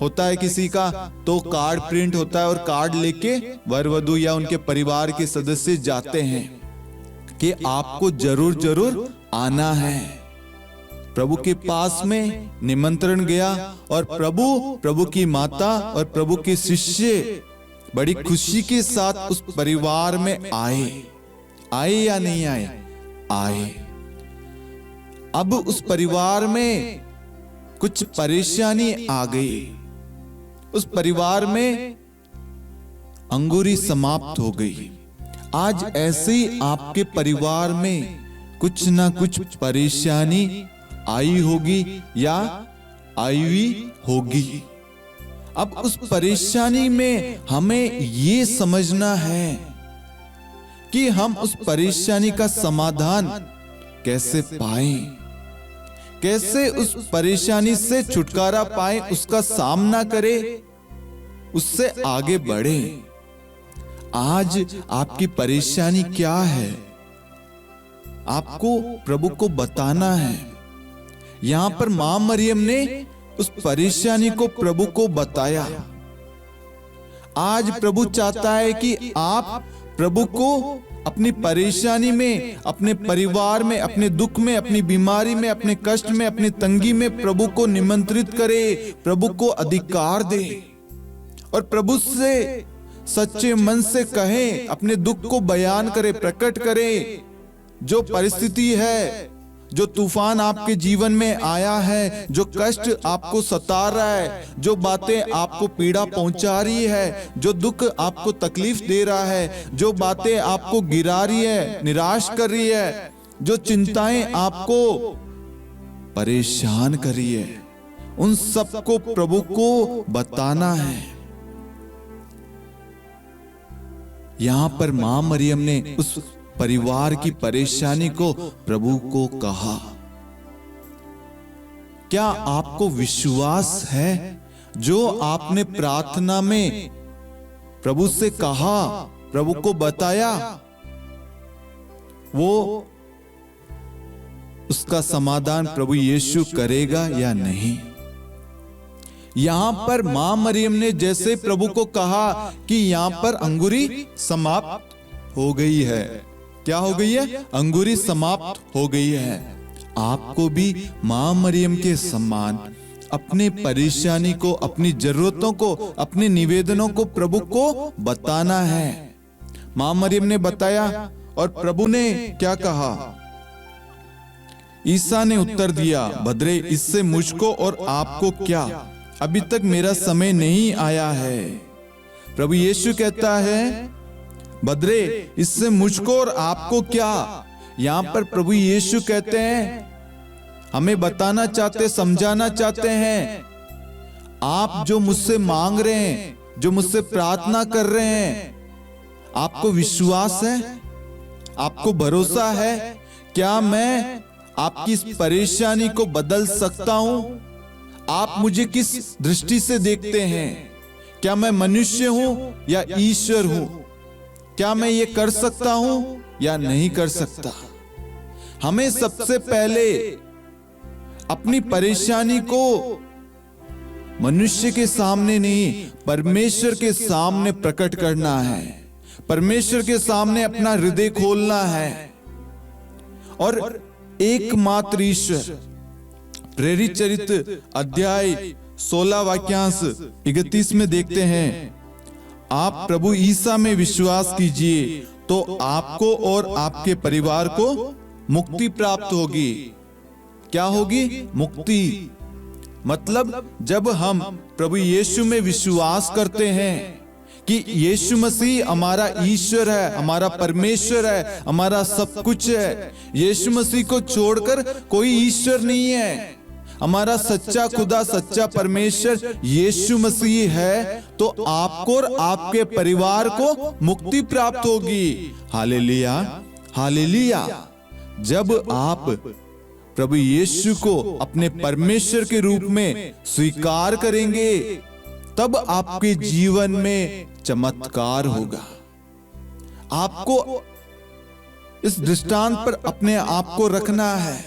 होता है किसी का तो कार्ड प्रिंट होता है और कार्ड लेके वर वधू या उनके परिवार के सदस्य जाते हैं कि आपको जरूर जरूर आना है। प्रभु के पास में निमंत्रण गया और प्रभु की माता और प्रभु के शिष्य बड़ी खुशी के साथ उस परिवार में आए या नहीं आए। अब उस परिवार में कुछ परेशानी आ गई। उस परिवार में अंगूरी समाप्त हो गई। आज ऐसे ही आपके परिवार में कुछ ना कुछ परेशानी आई होगी या आई हुई होगी। अब उस परेशानी में हमें ये समझना है कि हम उस परेशानी का समाधान कैसे पाएं, कैसे उस परेशानी से छुटकारा पाएं, उसका सामना करें, उससे आगे बढ़े। आज आपकी परेशानी क्या है, आपको प्रभु को बताना है। यहां पर मां मरियम ने उस परेशानी को प्रभु को बताया। आज प्रभु चाहता है कि आप प्रभु को अपनी परेशानी में, अपने परिवार में, अपने दुख में, अपनी बीमारी में, अपने कष्ट में, अपनी तंगी में प्रभु को निमंत्रित करे, प्रभु को अधिकार दे और प्रभु से सच्चे मन से कहे, अपने दुख को बयान करे, प्रकट करे। जो परिस्थिति है, जो तूफान आपके जीवन में आया है, जो कष्ट आपको सता रहा है, जो बातें आपको पीड़ा पहुंचा रही है, जो दुख आपको तकलीफ दे रहा है, जो बातें आपको गिरा रही है, निराश कर रही है, जो चिंताएं आपको परेशान कर रही है, उन सबको प्रभु को बताना है। यहां पर मां मरियम ने उस परिवार की परेशानी को प्रभु को कहा। क्या आपको विश्वास है जो आपने प्रार्थना में प्रभु से कहा, प्रभु को बताया, वो उसका समाधान प्रभु यीशु करेगा या नहीं? यहां पर मां मरियम ने जैसे प्रभु को कहा कि यहां पर अंगूरी समाप्त हो गई है। क्या हो गई है? अंगूरी समाप्त हो गई है। आपको भी मां मरियम के समान अपने परेशानी को, अपनी जरूरतों को, अपने निवेदनों को प्रभु को बताना है। मां मरियम ने बताया और प्रभु ने क्या कहा? ईसा ने उत्तर दिया, भद्रे इससे मुझको और आपको क्या, अभी तक मेरा समय नहीं आया है। प्रभु यीशु कहता है, भद्रे इससे मुझको और आपको क्या। यहां पर प्रभु यीशु कहते हैं, हमें बताना चाहते, समझाना चाहते हैं, आप जो मुझसे मांग रहे हैं, जो मुझसे प्रार्थना कर रहे हैं, आपको विश्वास है, आपको भरोसा है? क्या मैं आपकी इस परेशानी को बदल सकता हूं? आप मुझे किस दृष्टि से देखते हैं? क्या मैं मनुष्य हूं या ईश्वर हूं? क्या मैं ये कर सकता हूं या नहीं कर सकता? हमें सबसे पहले अपनी परेशानी को मनुष्य के सामने नहीं, परमेश्वर के सामने प्रकट करना है। परमेश्वर के सामने अपना हृदय खोलना है। और एकमात्र ईश्वर, प्रेरित चरित्र अध्याय 16 वाक्यांश 31 में देखते हैं, आप प्रभु ईसा में विश्वास कीजिए तो आपको और आपके परिवार को मुक्ति प्राप्त होगी। क्या होगी? मुक्ति। मतलब जब हम प्रभु यीशु में विश्वास करते हैं कि यीशु मसीह हमारा ईश्वर है, हमारा परमेश्वर है, हमारा सब कुछ है, यीशु मसीह को छोड़कर कोई ईश्वर नहीं है, हमारा सच्चा खुदा, सच्चा परमेश्वर यीशु मसीह है, तो आपको और आपके परिवार को मुक्ति प्राप्त होगी। Hallelujah, hallelujah. जब आप प्रभु यीशु को अपने परमेश्वर के रूप में स्वीकार करेंगे, तब आपके जीवन में चमत्कार होगा। आपको इस दृष्टांत पर अपने आप को रखना है।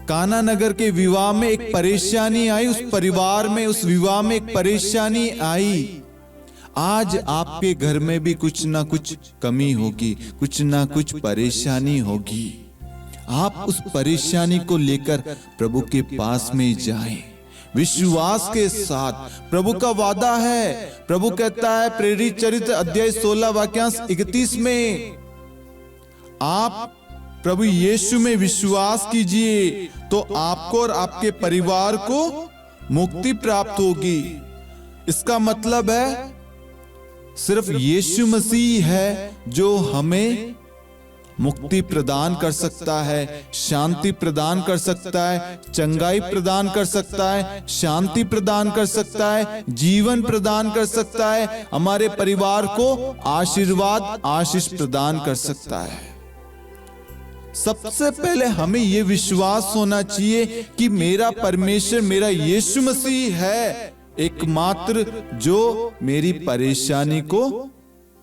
काना नगर के विवाह में एक परेशानी आई, उस परिवार में, उस विवाह में एक परेशानी आई। आज आपके घर में भी कुछ ना कुछ कमी होगी, कुछ ना कुछ परेशानी होगी। आप उस परेशानी को लेकर प्रभु के पास में जाएं, विश्वास के साथ। प्रभु का वादा है, प्रभु कहता है प्रेरित चरित्र अध्याय 16 वाक्यांश 31 में, आप प्रभु यीशु में विश्वास कीजिए तो आपको और आपके परिवार को मुक्ति प्राप्त होगी। इसका मतलब है सिर्फ यीशु मसीह है जो हमें मुक्ति प्रदान कर सकता है, शांति प्रदान कर सकता है, चंगाई प्रदान कर सकता है, शांति प्रदान कर सकता है, जीवन प्रदान कर सकता है, हमारे परिवार को आशीर्वाद, आशीष प्रदान कर सकता है। सबसे पहले हमें यह विश्वास होना चाहिए कि मेरा परमेश्वर, मेरा यीशु मसीह है एकमात्र जो मेरी परेशानी को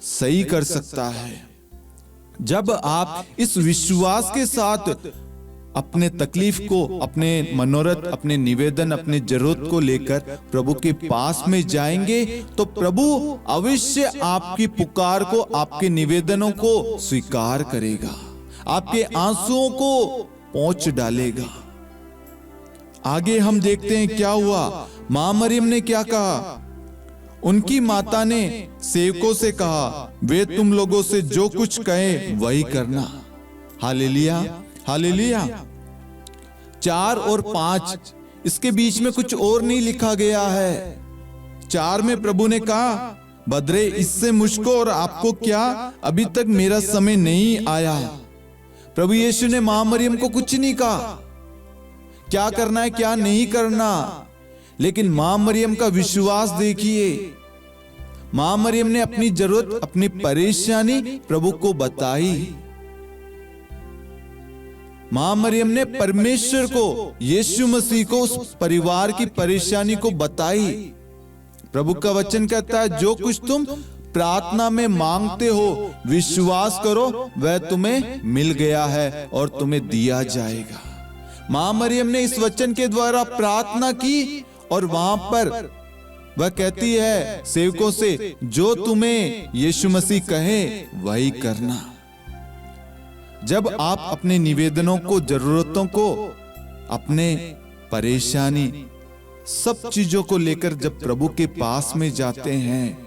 सही कर सकता है। जब आप इस विश्वास के साथ अपने तकलीफ को, अपने मनोरथ, अपने निवेदन, अपने जरूरत को लेकर प्रभु के पास में जाएंगे, तो प्रभु अवश्य आपकी पुकार को, आपके निवेदनों को स्वीकार करेगा, आपके आंसुओं को पोंछ डालेगा। आगे हम देखते हैं क्या हुआ। मां मरियम ने क्या कहा? उनकी माता ने सेवकों से कहा, वे तुम लोगों से जो कुछ कहे वही करना। Hallelujah, hallelujah. 4 और 5 इसके बीच में कुछ और नहीं लिखा गया है। 4 में प्रभु ने कहा, भद्रे इससे मुझको और आपको क्या, अभी तक मेरा समय नहीं आया। प्रभु यीशु ने मां मरियम को कुछ नहीं कहा क्या करना है, क्या नहीं करना, लेकिन मां मरियम का विश्वास देखिए। मां मरियम ने अपनी जरूरत, अपनी परेशानी प्रभु को बताई। मां मरियम ने परमेश्वर को, यीशु मसीह को, उस परिवार की परेशानी को बताई। प्रभु का वचन कहता है, जो कुछ तुम प्रार्थना में मांगते हो, विश्वास करो वह तुम्हें मिल गया है और तुम्हें दिया जाएगा। मां मरियम ने इस वचन के द्वारा प्रार्थना की और वहां पर वह कहती है सेवकों से, जो तुम्हें यीशु मसीह कहे वही करना। जब आप अपने निवेदनों को, जरूरतों को, अपने परेशानी, सब चीजों को लेकर जब प्रभु के पास में जाते हैं,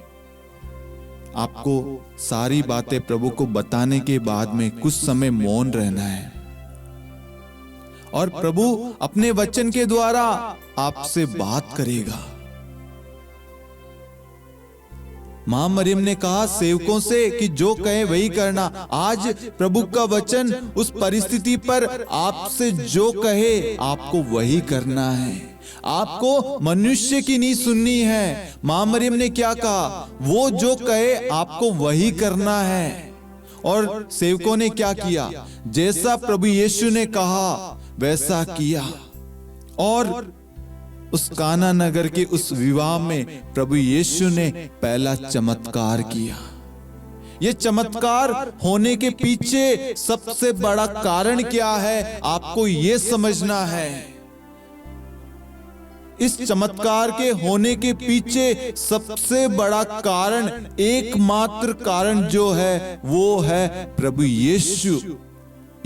आपको सारी बातें प्रभु को बताने के बाद में कुछ समय मौन रहना है और प्रभु अपने वचन के द्वारा आपसे बात करेगा। मां मरियम ने कहा सेवकों से कि जो कहे वही करना। आज प्रभु का वचन उस परिस्थिति पर आपसे जो कहे आपको वही करना है। आपको मनुष्य की नहीं सुननी है। मां मरियम ने क्या कहा? वो जो कहे आपको वही करना है। और सेवकों ने क्या किया? जैसा प्रभु यीशु ने कहा वैसा किया और उस काना नगर के उस विवाह में प्रभु यीशु ने पहला चमत्कार किया। ये चमत्कार होने के पीछे सबसे बड़ा कारण क्या है, आपको ये समझना है। इस चमत्कार के होने के पीछे सबसे बड़ा कारण, एकमात्र कारण जो है वो है प्रभु यीशु,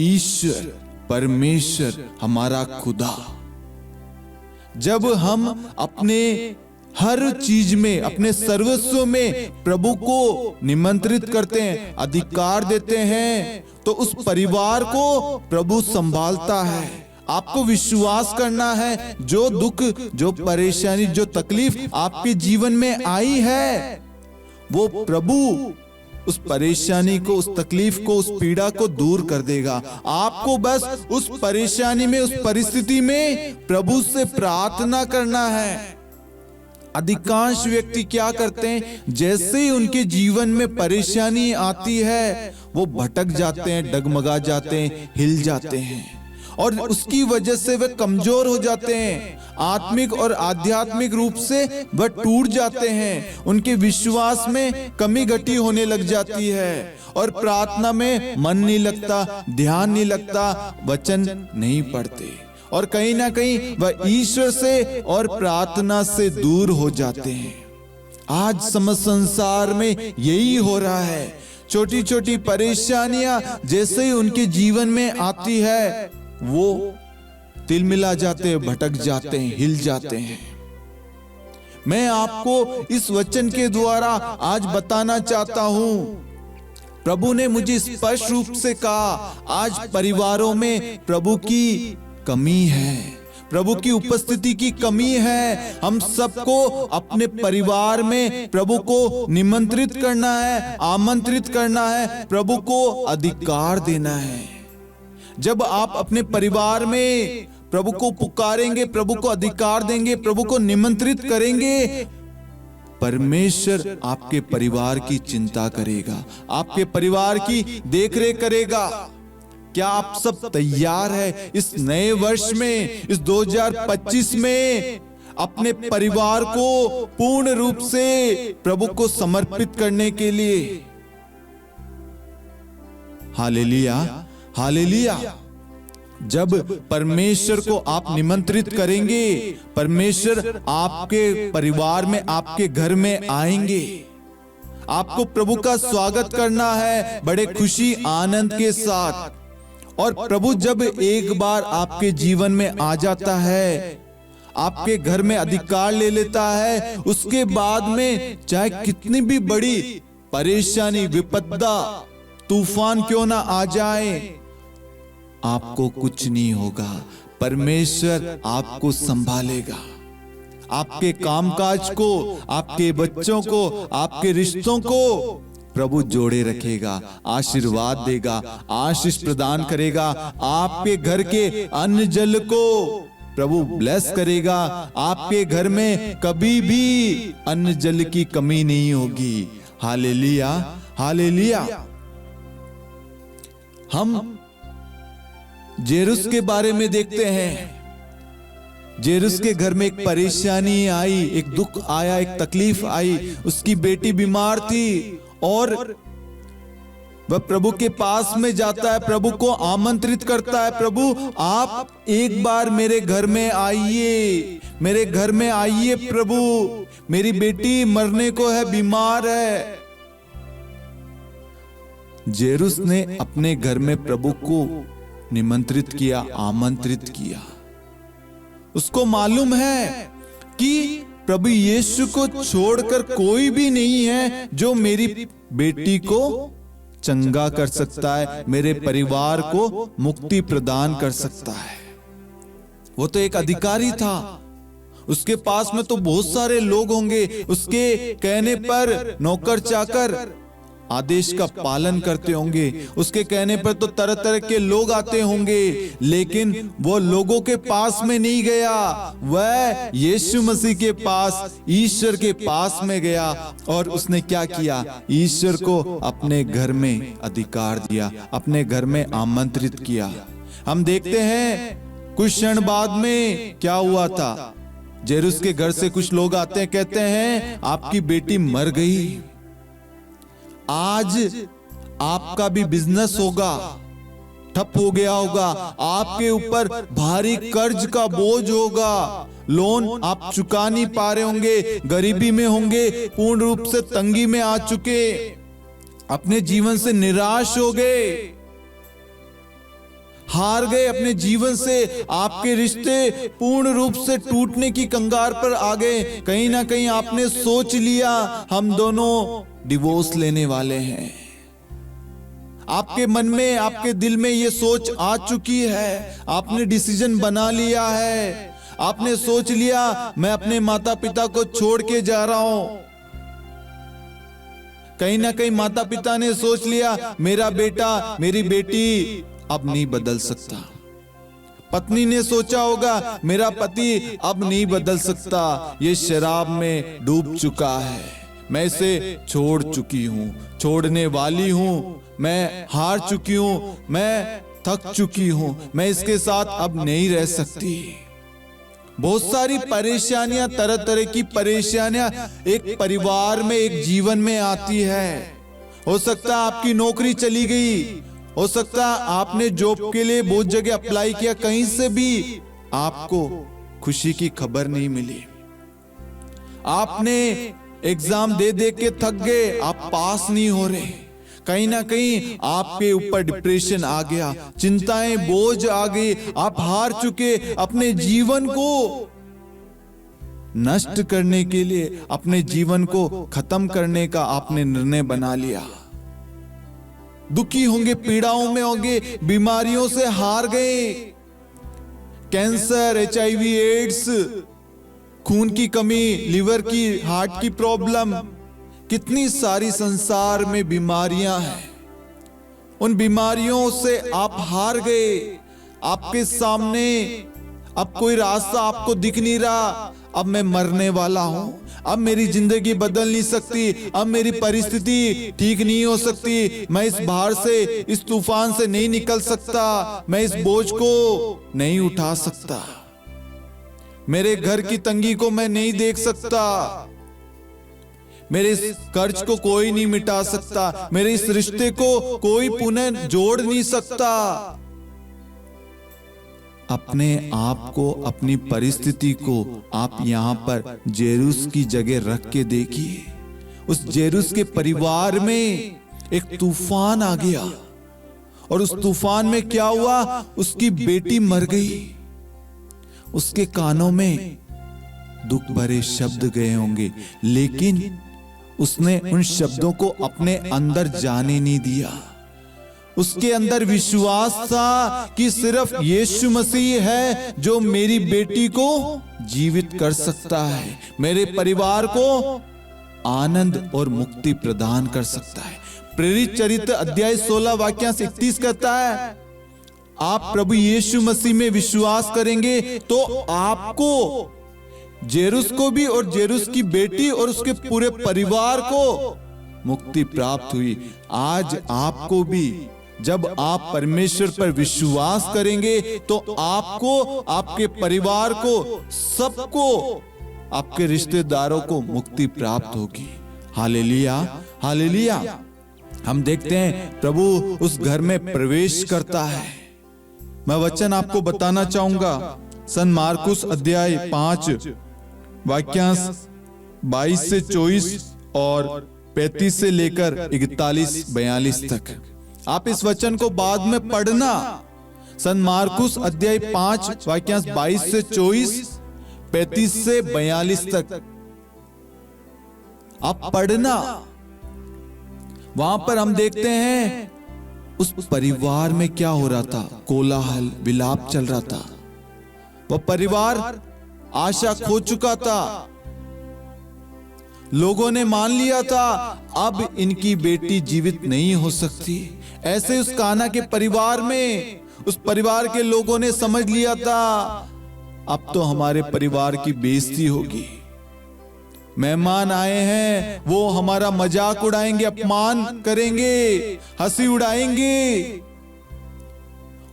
ईश्वर, परमेश्वर, हमारा खुदा। जब हम अपने हर चीज में, अपने सर्वस्व में प्रभु को निमंत्रित करते हैं, अधिकार देते हैं, तो उस परिवार को प्रभु संभालता है। आपको विश्वास करना है, जो दुख, जो परेशानी, जो तकलीफ आपके जीवन में आई है, वो प्रभु उस परेशानी को, उस तकलीफ को, उस पीड़ा को दूर कर देगा। आपको बस उस परेशानी में, उस परिस्थिति में प्रभु से प्रार्थना करना है। अधिकांश व्यक्ति क्या करते हैं, जैसे ही उनके जीवन में परेशानी आती है वो भटक जाते हैं, डगमगा जाते हैं, हिल जाते हैं और उसकी वजह से वे कमजोर हो जाते हैं। आत्मिक और आध्यात्मिक रूप से वह टूट जाते हैं। उनके विश्वास में कमी घटी होने लग जाती है और प्रार्थना में मन नहीं लगता, ध्यान नहीं लगता, वचन नहीं पढ़ते और कहीं ना कहीं वह ईश्वर से और प्रार्थना से दूर हो जाते हैं। आज समस्त संसार में यही हो रहा है। छोटी छोटी परेशानियां जैसे ही उनके जीवन में आती है वो तिलमिला जाते हैं, भटक जाते हैं, हिल जाते हैं। मैं आपको इस वचन के द्वारा आज बताना चाहता हूं, प्रभु ने मुझे स्पष्ट रूप से कहा, आज परिवारों में प्रभु की कमी है, प्रभु की उपस्थिति की कमी है। हम सबको अपने परिवार में प्रभु को निमंत्रित करना है, आमंत्रित करना है, प्रभु को अधिकार देना है। जब आप अपने परिवार में प्रभु को पुकारेंगे, प्रभु को अधिकार देंगे, प्रभु को निमंत्रित करेंगे, परमेश्वर आपके परिवार की चिंता करेगा, आपके परिवार की देखरेख करेगा। क्या आप सब तैयार है इस नए वर्ष में, इस 2025 में अपने परिवार को पूर्ण रूप से प्रभु को समर्पित करने के लिए? Hallelujah, hallelujah. जब परमेश्वर को आप निमंत्रित करेंगे, परमेश्वर आपके परिवार में, आपके घर में आएंगे। आपको प्रभु का स्वागत करना है बड़े खुशी आनंद के साथ। और प्रभु जब एक बार आपके जीवन में आ जाता है, आपके घर में अधिकार ले लेता है, उसके बाद में चाहे कितनी भी बड़ी परेशानी, विपदा, तूफान क्यों ना आ जाए, आपको कुछ नहीं होगा। परमेश्वर आपको संभालेगा। आपके कामकाज को, आपके बच्चों को, आपके रिश्तों को प्रभु जोड़े रखेगा, आशीर्वाद देगा, आशीष प्रदान करेगा। आपके घर के अन्न जल को प्रभु ब्लेस करेगा। आपके घर में कभी भी अन्न जल की कमी नहीं होगी। Hallelujah, hallelujah. हम जेरुस के बारे में देखते हैं। जेरुस के घर में एक परेशानी आई, एक दुख आया, एक तकलीफ आई। उसकी बेटी बीमार थी और वह प्रभु के पास में जाता है, प्रभु को आमंत्रित करता है, प्रभु आप एक बार मेरे घर में आइए, मेरे घर में आइए प्रभु, मेरी बेटी मरने को है, बीमार है। जेरुस ने अपने घर में प्रभु को निमंत्रित किया, आमंत्रित किया। उसको मालूम है कि प्रभु यीशु को छोड़कर कोई भी नहीं है जो मेरी बेटी को चंगा कर सकता है, मेरे परिवार को मुक्ति प्रदान कर सकता है। वो तो एक अधिकारी था, उसके पास में तो बहुत सारे लोग होंगे, उसके कहने पर नौकर चाकर आदेश का पालन करते होंगे, उसके कहने पर तो तरह तरह के लोग आते होंगे, लेकिन वो लोगों के पास में नहीं गया, वह यीशु मसीह के पास, ईश्वर के पास में गया और उसने क्या किया? ईश्वर को अपने घर में अधिकार दिया, अपने घर में आमंत्रित किया। हम देखते हैं कुछ क्षण बाद में क्या हुआ था। जेरुस के घर से कुछ लोग आते हैं, कहते हैं आपकी बेटी मर गई, आज आपका भी बिजनेस होगा, ठप हो गया होगा, आपके ऊपर भारी कर्ज का बोझ होगा, लोन आप चुका नहीं पा रहे होंगे, गरीबी में होंगे, पूर्ण रूप से तंगी में आ चुके, अपने जीवन से निराश हो गए, हार गए अपने जीवन से, आपके रिश्ते पूर्ण रूप से टूटने की कंगार पर आ गए। कहीं ना कहीं आपने सोच लिया हम दोनों डिवोर्स लेने वाले हैं। आपके मन में, आपके दिल में ये सोच आ चुकी है, आपने डिसीजन बना लिया है, आपने सोच लिया मैं अपने माता पिता को छोड़ के जा रहा हूं। कहीं ना कहीं माता पिता ने सोच लिया मेरा बेटा, मेरी बेटी अब नहीं बदल सकता। पत्नी ने सोचा होगा मेरा पति अब नहीं बदल सकता, ये शराब में डूब चुका है, मैं इसे छोड़ चुकी हूं, छोड़ने वाली हूं, मैं हार चुकी हूं, मैं थक चुकी हूं, मैं इसके साथ अब नहीं रह सकती। बहुत सारी परेशानियां, तरह तरह की परेशानियां एक परिवार में, एक जीवन में आती है। हो सकता है आपकी नौकरी चली गई, हो सकता है आपने जॉब के लिए बहुत जगह अप्लाई किया, कहीं से भी आपको खुशी की खबर नहीं मिली, आपने एग्जाम दे दे के थक गए, आप पास नहीं हो रहे, कहीं ना कहीं आपके ऊपर डिप्रेशन आ गया, चिंताएं, बोझ आ गई, आप हार चुके, अपने जीवन को नष्ट करने के लिए, अपने जीवन को खत्म करने का आपने निर्णय बना लिया। दुखी होंगे, पीड़ाओं में होंगे, बीमारियों से हार गए, कैंसर, HIV, एड्स, खून की कमी, लिवर की, हार्ट की प्रॉब्लम, कितनी सारी संसार में बीमारियां हैं। उन बीमारियों से आप हार गए, आपके सामने अब कोई रास्ता आपको दिख नहीं रहा, अब मैं मरने वाला हूं, अब मेरी जिंदगी बदल नहीं सकती, अब मेरी परिस्थिति ठीक नहीं हो सकती, मैं इस भार से, इस तूफान से नहीं निकल सकता, मैं इस बोझ को नहीं उठा सकता, मेरे घर की तंगी को मैं नहीं देख सकता, मेरे इस कर्ज को कोई नहीं मिटा सकता, मेरे इस रिश्ते को कोई पुनः जोड़ नहीं सकता। अपने आप को, अपनी परिस्थिति को आप यहां पर जेरुस की जगह रख के देखिए। उस जेरुस के परिवार में एक तूफान आ गया और उस तूफान में क्या हुआ? उसकी बेटी मर गई। उसके कानों में दुख भरे शब्द गए होंगे, लेकिन उसने उन शब्दों को अपने अंदर जाने नहीं दिया। उसके अंदर विश्वास था कि सिर्फ यीशु मसीह है जो मेरी बेटी को जीवित कर सकता है, मेरे परिवार को आनंद और मुक्ति प्रदान कर सकता है। प्रेरित चरित्र अध्याय 16 वाक्य 31 कहता है, आप प्रभु यीशु मसीह में विश्वास करेंगे तो आपको, जेरुस को भी और जेरुस की बेटी और उसके पूरे परिवार को मुक्ति प्राप्त हुई। आज आपको भी, जब आप परमेश्वर पर विश्वास करेंगे तो आपको, आपके परिवार को, सबको, आपके रिश्तेदारों को मुक्ति प्राप्त होगी। Hallelujah, hallelujah. हम देखते हैं प्रभु उस घर में प्रवेश करता है। मैं वचन आपको बताना चाहूंगा, सन मार्कुस अध्याय 5 वाक्यांश 22 से 24 और 35 से लेकर 41-42 तक। आप इस वचन को बाद में पढ़ना। सन मार्कुस अध्याय 5 वाक्यांश 22 से 24, 35 से 42 तक आप पढ़ना। वहां पर हम देखते हैं उस परिवार में क्या हो रहा था। कोलाहल, विलाप चल रहा था। वह परिवार आशा खो चुका था। लोगों ने मान लिया था अब इनकी बेटी जीवित नहीं हो सकती। ऐसे उस काना के परिवार में, उस परिवार के लोगों ने समझ लिया था अब तो हमारे परिवार की बेइज्जती होगी। मेहमान आए हैं, वो हमारा मजाक उड़ाएंगे, अपमान करेंगे, हंसी उड़ाएंगे।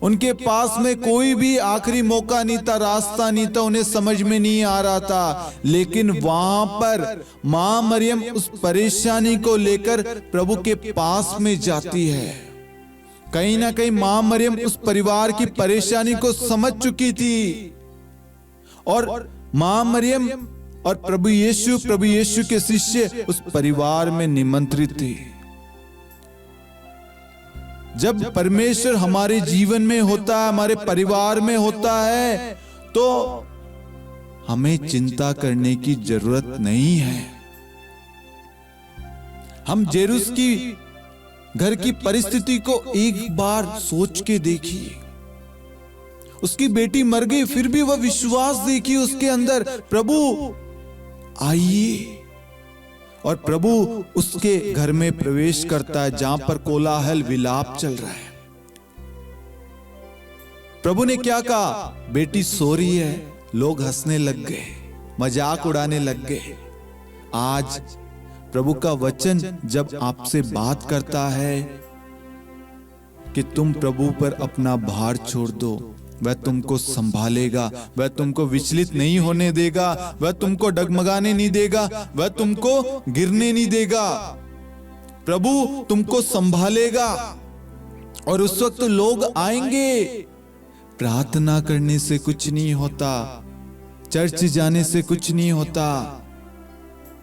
उनके पास में कोई भी आखिरी मौका नहीं था, रास्ता नहीं था, उन्हें समझ में नहीं आ रहा था। लेकिन वहां पर मां मरियम उस परेशानी को लेकर प्रभु के पास में जाती है। कहीं ना कहीं मां मरियम उस परिवार की परेशानी को समझ चुकी थी और मां मरियम और प्रभु यीशु के शिष्य उस परिवार में निमंत्रित थे। जब परमेश्वर हमारे जीवन में होता है, हमारे परिवार में होता है, तो हमें चिंता करने की जरूरत नहीं है। हम जेरुस की घर की परिस्थिति को एक बार सोच के देखिए। उसकी बेटी मर गई, फिर भी वह विश्वास देखिए उसके अंदर, प्रभु आइए। और प्रभु उसके घर में प्रवेश करता है जहां पर कोलाहल, विलाप चल रहा है। प्रभु ने क्या कहा? बेटी सो रही है। लोग हंसने लग गए, मजाक उड़ाने लग गए। आज प्रभु का वचन जब आपसे बात करता है कि तुम प्रभु पर अपना भार छोड़ दो, वह तुमको संभालेगा, वह तुमको विचलित नहीं होने देगा, वह तुमको डगमगाने नहीं देगा, वह तुमको गिरने नहीं देगा। प्रभु तुमको संभालेगा। और उस वक्त लोग आएंगे। प्रार्थना करने से कुछ नहीं होता, चर्च जाने से कुछ नहीं होता।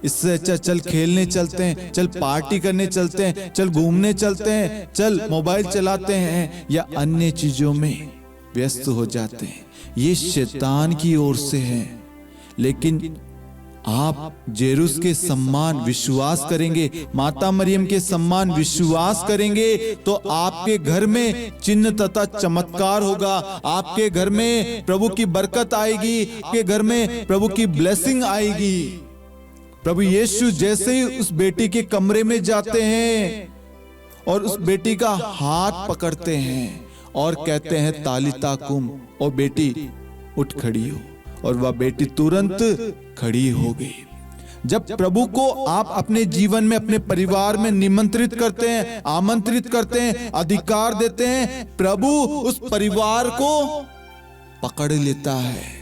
इससे अच्छा चल खेलने चलते हैं, चल पार्टी करने चलते हैं, चल घूमने चलते हैं, चल मोबाइल चलाते हैं या अन्य चीजों में व्यस्त हो जाते हैं। ये शैतान की ओर से है। लेकिन आप जेरुस के सम्मान विश्वास करेंगे, माता मरियम के सम्मान विश्वास करेंगे, तो आपके घर में चिन्ह तथा चमत्कार होगा। आपके घर में प्रभु की बरकत आएगी, आपके घर में प्रभु की ब्लेसिंग आएगी। प्रभु यीशु जैसे ही उस बेटी के कमरे में जाते हैं और उस बेटी का हाथ पकड़ते हैं और कहते हैं तालिता कुम, और बेटी उठ खड़ी हो। और वह बेटी तुरंत खड़ी हो गई। जब प्रभु को आप अपने जीवन में, अपने परिवार में निमंत्रित करते हैं, आमंत्रित करते हैं, अधिकार देते हैं, प्रभु उस परिवार को पकड़ लेता है,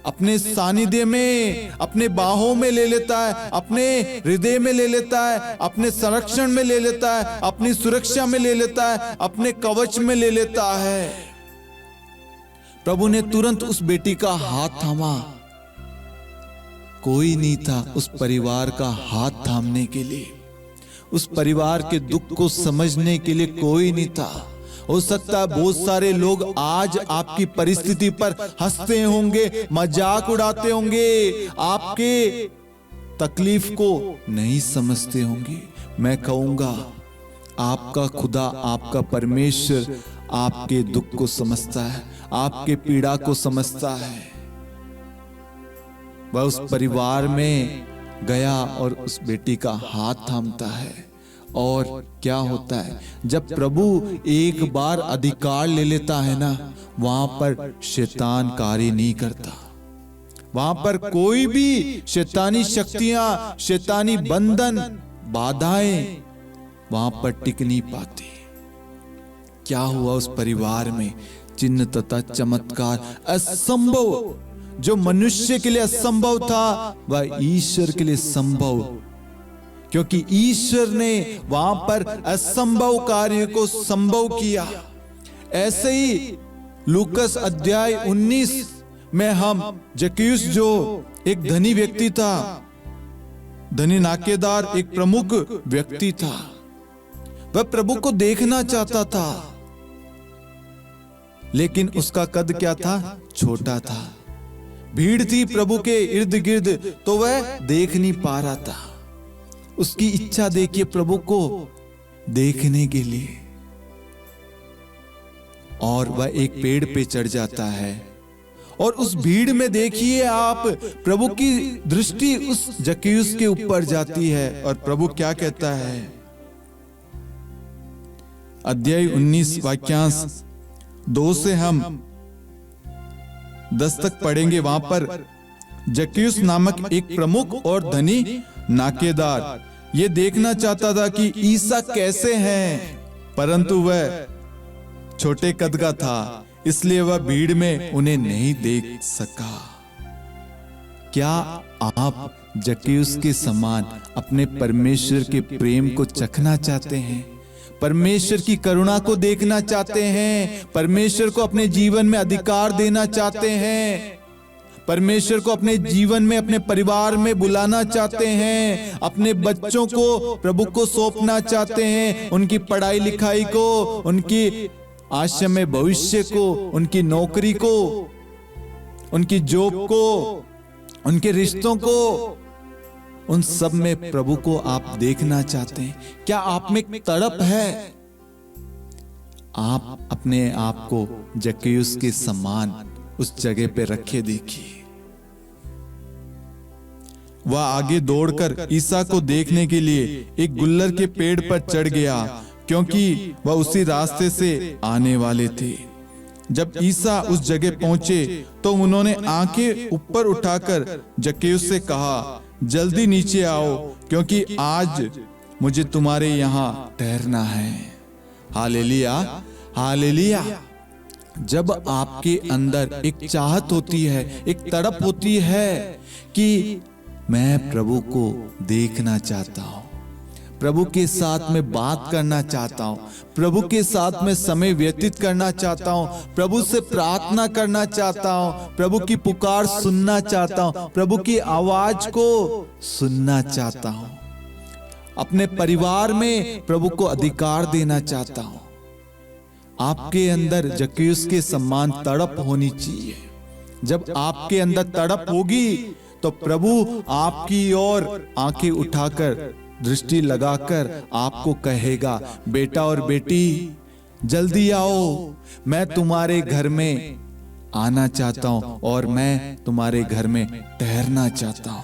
अपने सानिध्य में, अपने बाहों में ले लेता है, अपने हृदय में ले लेता है, अपने संरक्षण में ले लेता है, अपनी सुरक्षा में ले लेता है, अपने कवच में ले लेता है। प्रभु ने तुरंत उस बेटी का हाथ थामा। कोई नहीं था उस परिवार का हाथ थामने के लिए, उस परिवार के दुख को समझने के लिए कोई नहीं था। हो सकता है बहुत सारे लोग आज आपकी परिस्थिति पर हंसते होंगे, मजाक उड़ाते होंगे, आपके तकलीफ को नहीं समझते होंगे। मैं कहूंगा आपका खुदा, आपका परमेश्वर आपके दुख को समझता है, आपके पीड़ा को समझता है। वह उस परिवार में गया और उस बेटी का हाथ थामता है और क्या होता है, जब प्रभु एक बार अधिकार ले लेता है ना, वहां पर शैतान कार्य नहीं करता। वहां पर कोई भी शैतानी शक्तियां, शैतानी बंधन, बाधाएं वहां पर टिक नहीं पाती। क्या हुआ उस परिवार में? चिन्ह तथा चमत्कार, असंभव जो मनुष्य के लिए असंभव था वह ईश्वर के लिए संभव, क्योंकि ईश्वर ने वहां पर असंभव कार्य को संभव किया। ऐसे ही लूकस अध्याय 19 में हम जक्कैयुस जो एक धनी व्यक्ति था, धनी नाकेदार एक प्रमुख व्यक्ति था, वह प्रभु को देखना चाहता था, लेकिन उसका कद क्या था? छोटा था। भीड़ थी प्रभु के इर्द गिर्द, तो वह देख नहीं पा रहा था। उसकी इच्छा देखिए प्रभु को देखने के लिए, और वह एक पेड़ पे चढ़ जाता है, और उस भीड़ में देखिए आप, प्रभु की दृष्टि उस जक्कैयुस के ऊपर जाती है, और प्रभु क्या कहता है? अध्याय 19 वाक्यांश 2 से हम 10 तक पढ़ेंगे। वहां पर जक्कैयुस नामक एक प्रमुख और धनी नाकेदार ये देखना चाहता था कि ईसा कैसे हैं, परंतु वह छोटे कद का था, इसलिए वह भीड़ में उन्हें नहीं देख सका। क्या आप जक्कैयुस के समान अपने परमेश्वर के प्रेम को चखना चाहते हैं? परमेश्वर की करुणा को देखना चाहते हैं? परमेश्वर को अपने जीवन में अधिकार देना चाहते हैं? परमेश्वर को अपने जीवन में, अपने परिवार में बुलाना चाहते हैं? अपने बच्चों को प्रभु को सौंपना चाहते हैं? उनकी पढ़ाई लिखाई को, उनकी आश्रम भविष्य को, उनकी नौकरी को, उनकी जॉब को, उनके रिश्तों को, उन सब में प्रभु को आप देखना चाहते हैं? क्या आप में तड़प है? आप अपने आप को जक्कैयुस के समान उस जगह पे रखे देखिए। वह आगे दौड़कर ईसा को देखने के लिए एक गुल्लर के पेड़ पर चढ़ गया, क्योंकि वह उसी रास्ते से आने वाले थे। जब ईसा उस जगह पहुंचे तो उन्होंने आंखें ऊपर उठाकर जक्कैयुस से कहा, जल्दी नीचे आओ, क्योंकि आज मुझे तुम्हारे यहां ठहरना है। Hallelujah, hallelujah. जब आपके अंदर एक चाहत होती है, एक तड़प होती है कि मैं प्रभु को देखना चाहता हूं, प्रभु के साथ में बात करना चाहता हूं, प्रभु के साथ में समय व्यतीत करना चाहता हूं, प्रभु से प्रार्थना करना चाहता हूं, प्रभु की पुकार सुनना चाहता हूं, प्रभु की आवाज को सुनना चाहता हूं, अपने परिवार में प्रभु को अधिकार देना चाहता हूं। आपके अंदर जक्कैयुस के समान तड़प होनी चाहिए। जब आपके अंदर तड़प होगी तो प्रभु आपकी ओर आंखें उठाकर, दृष्टि लगाकर आपको कहेगा, बेटा और बेटी जल्दी आओ, मैं तुम्हारे घर में आना चाहता हूं और मैं तुम्हारे घर में ठहरना चाहता हूं।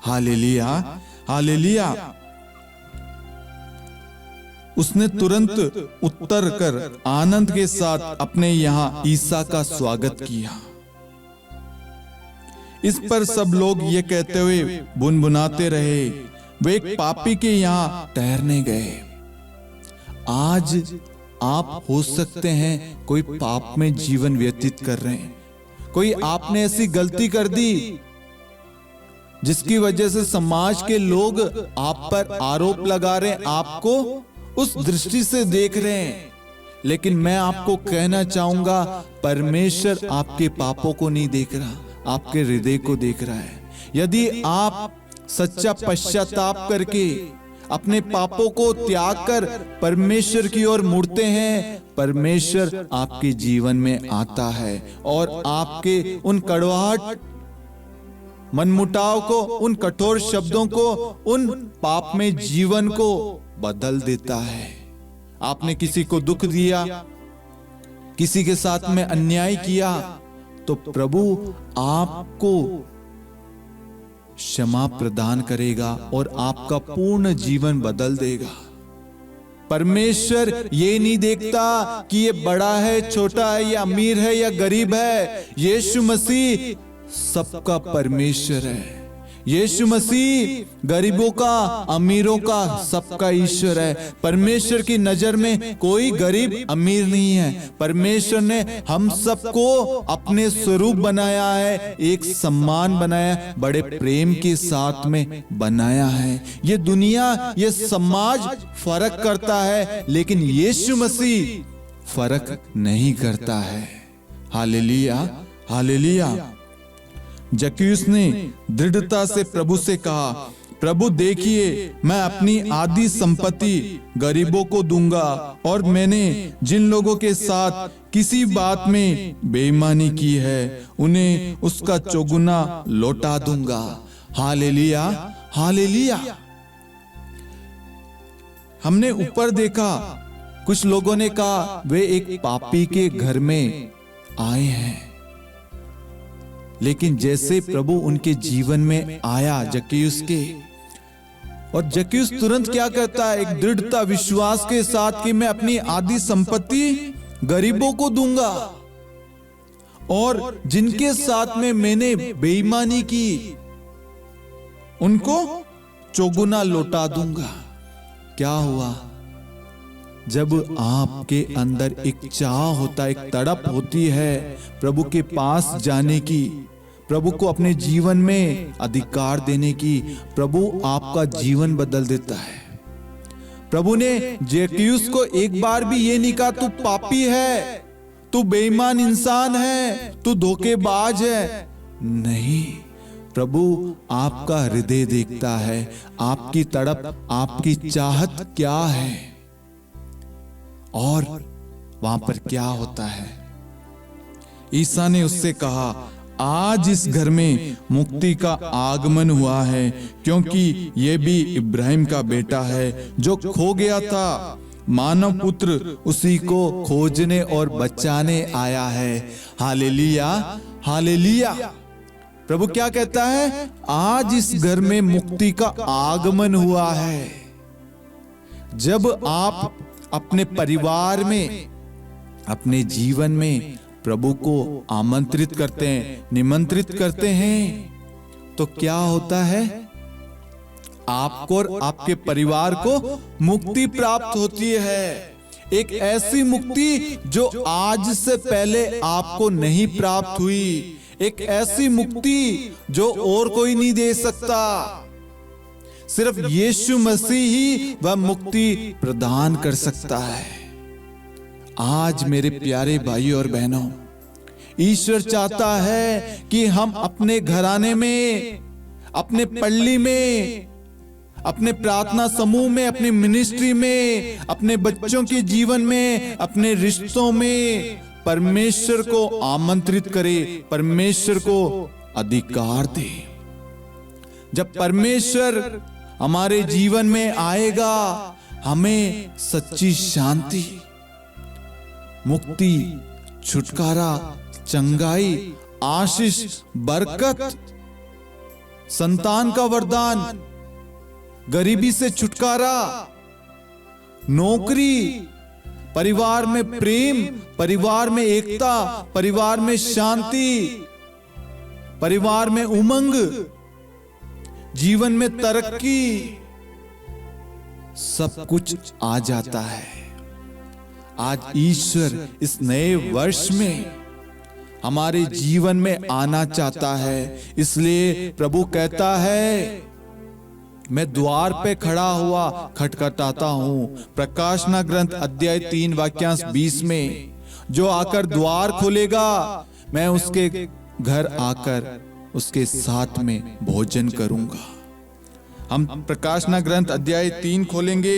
Hallelujah, hallelujah. उसने तुरंत उत्तर कर आनंद के साथ अपने यहां ईसा का स्वागत किया। इस पर सब लोग ये कहते हुए बुनबुनाते रहे, वे एक पापी के यहां ठहरने गए। आज आप हो सकते हैं कोई पाप में जीवन व्यतीत कर रहे हैं, कोई आपने ऐसी गलती कर दी जिसकी वजह से समाज के लोग आप पर आरोप लगा रहे हैं, आपको उस दृष्टि से देख रहे हैं। लेकिन मैं आपको कहना चाहूंगा, परमेश्वर आपके पापों को नहीं देख रहा, आपके हृदय को देख रहा है। यदि आप सच्चा पश्चाताप करके अपने पापों को त्याग कर परमेश्वर की ओर मुड़ते हैं, परमेश्वर आपके जीवन में आता है और आपके उन कड़वाहट, मनमुटाव को, उन कठोर शब्दों को, उन पाप में जीवन को बदल देता है। आपने किसी को दुख दिया, किसी के साथ में अन्याय किया, तो प्रभु आपको क्षमा प्रदान करेगा और आपका पूर्ण जीवन बदल देगा। परमेश्वर ये नहीं देखता कि ये बड़ा है, छोटा है, या अमीर है या गरीब है। यीशु मसीह सबका परमेश्वर है। यीशु मसीह गरीबों का, अमीरों का, सबका ईश्वर है। परमेश्वर की नजर में कोई गरीब अमीर नहीं है। परमेश्वर ने हम सबको अपने स्वरूप बनाया है, एक सम्मान बनाया, बड़े प्रेम के साथ में बनाया है। ये दुनिया, ये समाज फर्क करता है, लेकिन यीशु मसीह फर्क नहीं करता है। Hallelujah, hallelujah. जक्कैयुस ने दृढ़ता से प्रभु से कहा, प्रभु देखिए, मैं अपनी आधी संपत्ति गरीबों को दूंगा, और मैंने जिन लोगों के साथ किसी बात में बेईमानी की है उन्हें उसका चौगुना लौटा दूंगा। Hallelujah, hallelujah. हमने ऊपर देखा, कुछ लोगों ने कहा वे एक पापी के घर में आए हैं, लेकिन जैसे प्रभु उनके जीवन में आया जक्कैयुस के, और जक्कैयुस तुरंत क्या करता है, एक दृढ़ता विश्वास के साथ कि मैं अपनी आधी संपत्ति गरीबों को दूंगा, और जिनके साथ में मैंने बेईमानी की उनको चौगुना लौटा दूंगा। क्या हुआ? जब आपके अंदर एक चाह होता है, एक तड़प होती है प्रभु के पास जाने की, प्रभु को अपने जीवन में अधिकार देने की, प्रभु आपका जीवन बदल देता है। प्रभु ने जक्कैयुस को एक बार भी ये नहीं कहा तू पापी है, तू बेईमान इंसान है, तू धोखेबाज है। नहीं, प्रभु आपका हृदय देखता है, आपकी तड़प, आपकी चाहत क्या है, और वहां पर क्या होता है। ईसा ने उससे कहा, आज इस घर में मुक्ति का आगमन हुआ है, क्योंकि ये भी इब्राहिम का बेटा है। जो खो गया था, मानव पुत्र उसी को खोजने और बचाने आया है। Hallelujah, hallelujah. प्रभु क्या कहता है? आज इस घर में मुक्ति का आगमन हुआ है। जब आप अपने परिवार में, अपने जीवन में प्रभु को आमंत्रित करते हैं, निमंत्रित करते हैं, तो क्या होता है? आपको और आपके परिवार को मुक्ति प्राप्त होती है। एक ऐसी मुक्ति जो आज से पहले आपको नहीं प्राप्त हुई, एक ऐसी मुक्ति जो और कोई नहीं दे सकता। सिर्फ यीशु मसीह ही वह मुक्ति प्रदान कर सकता है। आज मेरे प्यारे भाइयों और बहनों, ईश्वर चाहता है कि हम अपने घराने में, अपने पल्ली में, अपने प्रार्थना समूह में, अपनी मिनिस्ट्री में, अपने बच्चों के जीवन में, अपने रिश्तों में परमेश्वर को आमंत्रित करें, परमेश्वर को अधिकार दे। जब परमेश्वर हमारे जीवन में आएगा, हमें सच्ची शांति, मुक्ति, छुटकारा, चंगाई, आशीष, बरकत, संतान का वरदान, गरीबी से छुटकारा, नौकरी, परिवार में प्रेम, परिवार में एकता, परिवार में शांति, परिवार में उमंग, जीवन में तरक्की, सब कुछ आ जाता है। आज ईश्वर इस नए वर्ष में हमारे जीवन में आना चाहता है। इसलिए प्रभु कहता है, मैं द्वार पे खड़ा हुआ खटखटाता हूं। प्रकाशना ग्रंथ अध्याय 3 वाक्यांश 20 में, जो आकर द्वार खोलेगा, मैं उसके घर आकर उसके साथ में भोजन करूंगा। हम प्रकाशना ग्रंथ अध्याय 3 खोलेंगे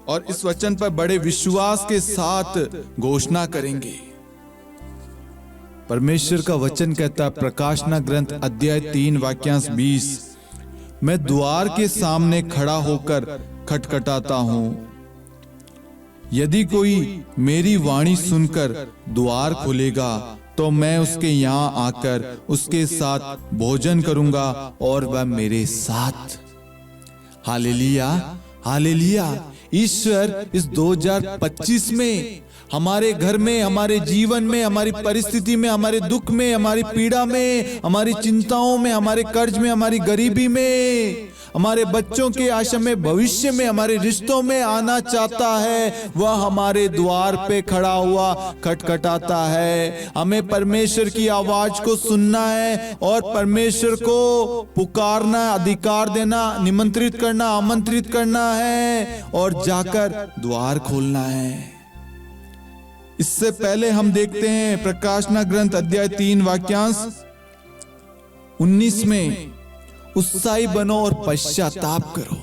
और इस वचन पर बड़े विश्वास के साथ घोषणा करेंगे। परमेश्वर का वचन कहता है, प्रकाशना ग्रंथ अध्याय 3 वाक्यांश 20, मैं द्वार के सामने खड़ा होकर खटखटाता हूं। यदि कोई मेरी वाणी सुनकर द्वार खोलेगा, तो मैं उसके यहां आकर उसके साथ भोजन करूंगा और वह मेरे साथ। Hallelujah, hallelujah. ईश्वर इस 2025 में हमारे घर में, हमारे जीवन में, हमारी परिस्थिति में, हमारे दुख में, हमारी पीड़ा में, हमारी चिंताओं में, हमारे कर्ज में, हमारी गरीबी में, हमारे बच्चों के आशा में, भविष्य में, हमारे रिश्तों में आना चाहता है। वह हमारे द्वार पे खड़ा हुआ खटखटाता है। हमें परमेश्वर की आवाज को सुनना है और परमेश्वर को पुकारना, अधिकार देना, निमंत्रित करना, आमंत्रित करना है और जाकर द्वार खोलना है। इससे पहले हम देखते हैं प्रकाशना ग्रंथ अध्याय 3 वाक्यांश 19 में, उत्साही बनो और पश्चाताप करो।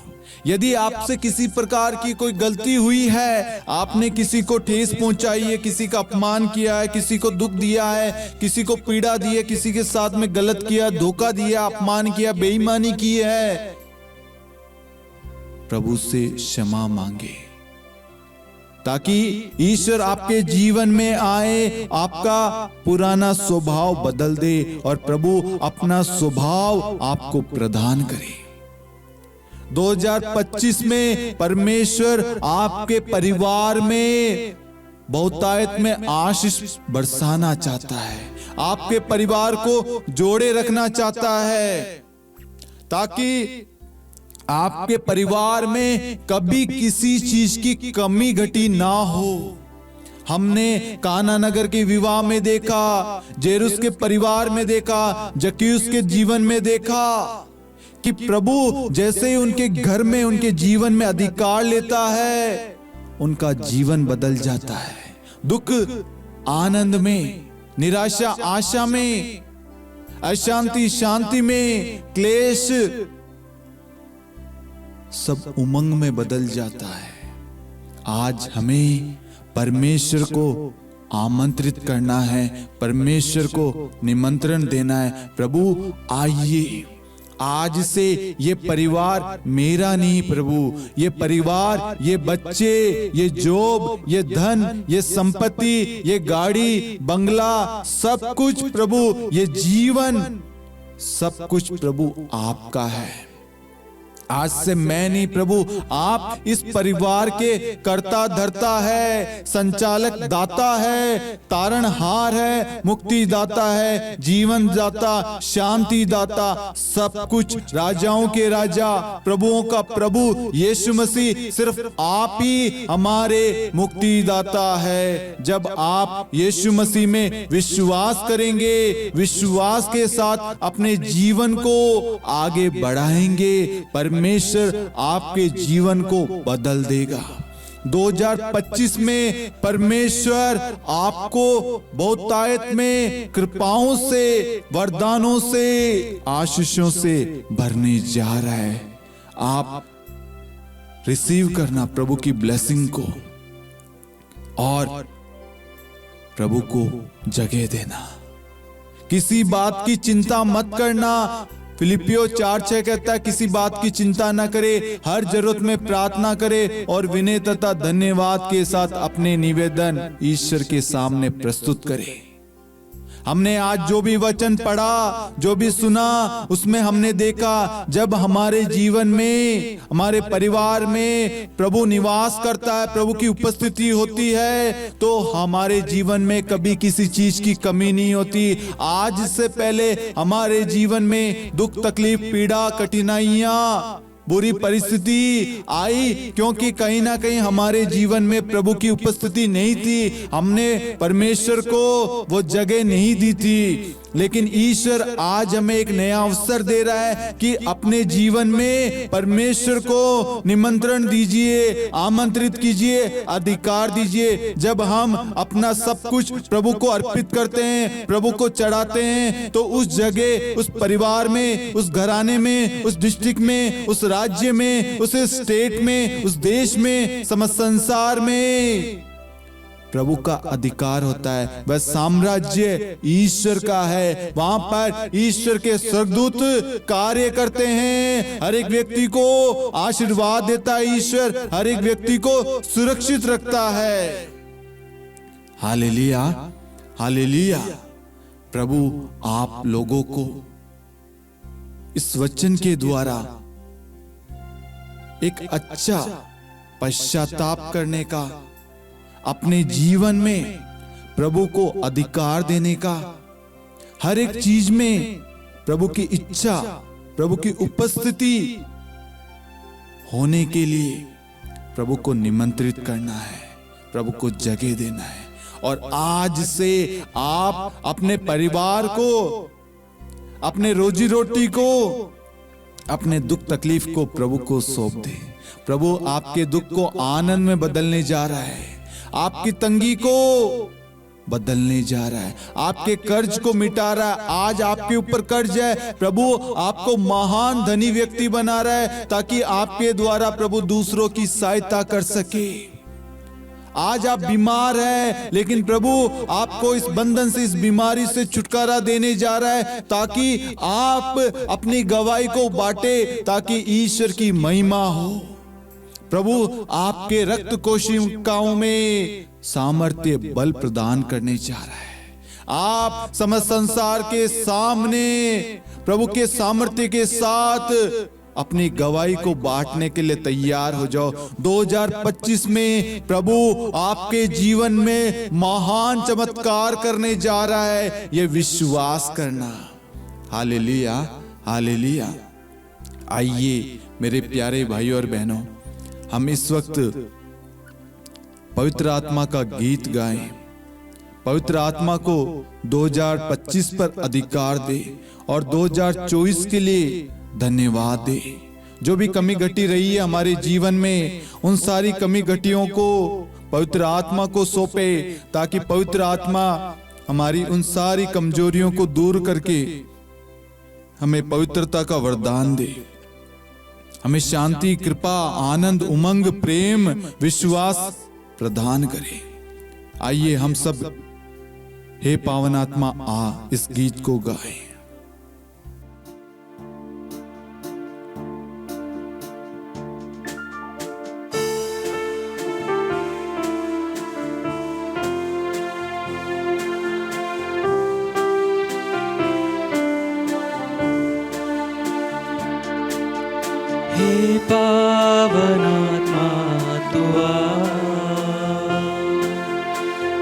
यदि आपसे किसी प्रकार की कोई गलती हुई है, आपने किसी को ठेस पहुंचाई है, किसी का अपमान किया है, किसी को दुख दिया है, किसी को पीड़ा दी है, किसी के साथ में गलत किया, धोखा दिया, अपमान किया, बेईमानी की है, प्रभु से क्षमा मांगे ताकि ईश्वर आपके जीवन में आए, आपका पुराना स्वभाव बदल दे और प्रभु अपना स्वभाव आपको प्रदान करे। 2025 में परमेश्वर आपके परिवार में बहुतायत में आशीष बरसाना चाहता है, आपके परिवार को जोड़े रखना चाहता है ताकि आपके परिवार में कभी किसी चीज की कमी घटी ना हो। हमने काना नगर के विवाह में देखा, जेरुस के परिवार में देखा, जक्यूस के जीवन में देखा कि प्रभु जैसे ही उनके घर में, उनके जीवन में अधिकार लेता है, उनका जीवन बदल जाता है। दुख आनंद में, निराशा आशा में, अशांति शांति में, क्लेश सब उमंग में बदल जाता है। आज हमें परमेश्वर को आमंत्रित करना है, परमेश्वर को निमंत्रण देना है। प्रभु आइए, आज से ये परिवार मेरा नहीं प्रभु, ये परिवार, ये बच्चे, ये जॉब, ये धन, ये संपत्ति, ये गाड़ी, बंगला, सब कुछ प्रभु, ये जीवन, सब कुछ प्रभु आपका है। आज से मैं नहीं प्रभु, आप इस परिवार के कर्ता धर्ता है, संचालक दाता है, तारणहार है, मुक्ति दाता है, जीवन दाता, शांति दाता, सब कुछ, राजाओं के राजा, प्रभुओं का प्रभु यीशु मसीह, सिर्फ आप ही हमारे मुक्ति दाता है। जब आप यीशु मसीह में विश्वास करेंगे, विश्वास के साथ अपने जीवन को आगे बढ़ाएंगे, परमेश्वर आपके जीवन को बदल देगा। 2025 में परमेश्वर आपको बहुतायत में कृपाओं से, वरदानों से, आशीषों से भरने जा रहा है। आप रिसीव करना प्रभु की ब्लेसिंग को और प्रभु को जगह देना। किसी बात की चिंता मत करना। फिलिपियो 4:6 कहता है, किसी बात की चिंता न करे, हर जरूरत में प्रार्थना करे और विनय तथा धन्यवाद के साथ अपने निवेदन ईश्वर के सामने प्रस्तुत करे। हमने आज जो भी वचन पढ़ा, जो भी सुना, उसमें हमने देखा जब हमारे जीवन में, हमारे परिवार में प्रभु निवास करता है, प्रभु की उपस्थिति होती है, तो हमारे जीवन में कभी किसी चीज की कमी नहीं होती। आज से पहले हमारे जीवन में दुख, तकलीफ, पीड़ा, कठिनाइयां, बुरी परिस्थिति आई क्योंकि कहीं ना कहीं हमारे जीवन में प्रभु की उपस्थिति नहीं थी, हमने परमेश्वर को वो जगह नहीं दी थी। लेकिन ईश्वर आज हमें एक नया अवसर दे रहा है कि अपने जीवन में परमेश्वर को निमंत्रण दीजिए, आमंत्रित कीजिए, अधिकार दीजिए। जब हम अपना सब कुछ प्रभु को अर्पित करते हैं, प्रभु को चढ़ाते हैं, तो उस जगह, उस परिवार में, उस घराने में, उस डिस्ट्रिक्ट में, उस राज्य में, उस स्टेट में, उस देश में, समस्त संसार में प्रभु का अधिकार होता है। वह साम्राज्य ईश्वर का है, वहां पर ईश्वर के स्वर्गदूत कार्य करते हैं। हर एक व्यक्ति को आशीर्वाद देता है ईश्वर, हर एक व्यक्ति को सुरक्षित रखता है। Hallelujah, hallelujah. प्रभु आप लोगों को इस वचन के द्वारा एक अच्छा पश्चाताप करने का, अपने जीवन में प्रभु को अधिकार देने का, हर एक चीज में प्रभु की इच्छा, प्रभु की उपस्थिति होने के लिए प्रभु को निमंत्रित करना है, प्रभु को जगह देना है। और आज से आप अपने परिवार को, अपने रोजी रोटी को, अपने दुख तकलीफ को प्रभु को सौंप दे। प्रभु आपके दुख को आनंद में बदलने जा रहा है, आपकी तंगी को बदलने जा रहा है, आपके कर्ज को मिटा रहा है। आज आपके ऊपर कर्ज है, प्रभु आपको महान धनी व्यक्ति बना रहा है, ताकि आपके द्वारा प्रभु दूसरों की सहायता कर सके। आज आप बीमार हैं, लेकिन प्रभु आपको इस बंधन से, इस बीमारी से छुटकारा देने जा रहा है, ताकि आप अपनी गवाही को बांटे, ताकि ईश्वर की महिमा हो। प्रभु आपके रक्त कोशिकाओं में सामर्थ्य बल प्रदान करने जा रहा है। आप समस्त संसार के सामने प्रभु के सामर्थ्य के साथ अपनी गवाही को बांटने के लिए तैयार हो जाओ। 2025 में प्रभु आपके जीवन में महान चमत्कार करने जा रहा है, ये विश्वास करना। Hallelujah, hallelujah. आइए मेरे प्यारे भाइयों और बहनों, हम इस वक्त पवित्र आत्मा का गीत गाएं, पवित्र आत्मा को 2025 पर अधिकार दे और 2024 के लिए धन्यवाद दे। जो भी कमी घटी रही है हमारे जीवन में, उन सारी कमी घटियों को पवित्र आत्मा को सौंपे, ताकि पवित्र आत्मा हमारी उन सारी कमजोरियों को दूर करके हमें पवित्रता का वरदान दे, हमें शांति, कृपा, आनंद, उमंग, प्रेम, विश्वास प्रदान करे। आइए हम सब हे पावन आत्मा आ इस गीत को गाएं। हे पावन आत्मा तू आ,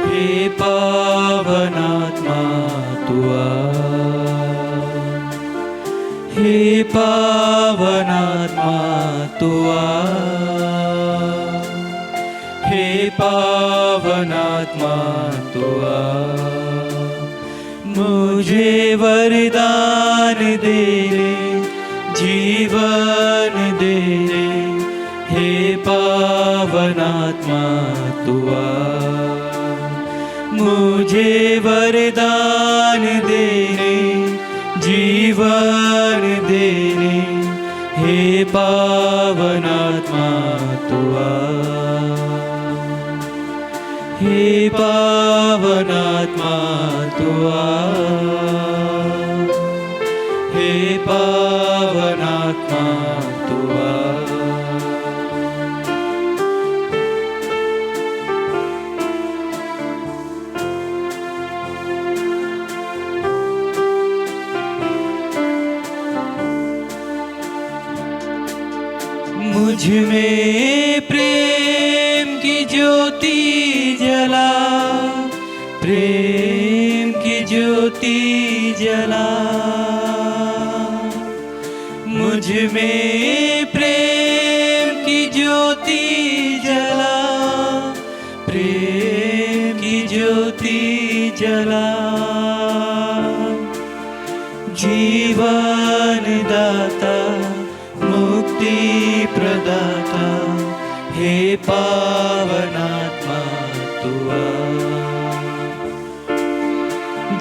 हे पावन आत्मा तू आ, हे पावन आत्मा तू आ, हे पावन आत्मा तू आ, मुझे वरदान दे रे, जीवन दे रे, हे पावन आत्मा तू आ, मुझे वरदान दे रे, जीवन दे रे, हे पावन आत्मा तू आ, हे पावन आत्मा तू आ, हे पावन आत्मा तू आ। मुझ में प्रेम की ज्योति जला, प्रेम की ज्योति जला, मुझ में प्रेम की ज्योति जला, प्रेम की ज्योति जला, जीवन दाता, मुक्ति प्रदाता, हे पावन आत्मा तू आ,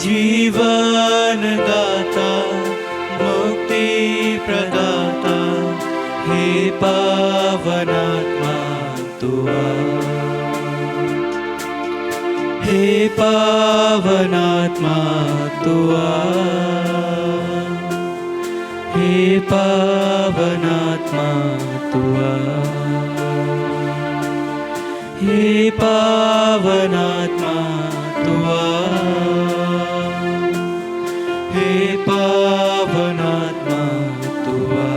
जीवन दाता, मुक्ति प्रदाता, हे पावन आत्मा तू आ, हे पावन आत्मा तू आ, हे पावन आत्मा तू आ, हे पावन आत्मा तू आ, हे पावन आत्मा तू आ।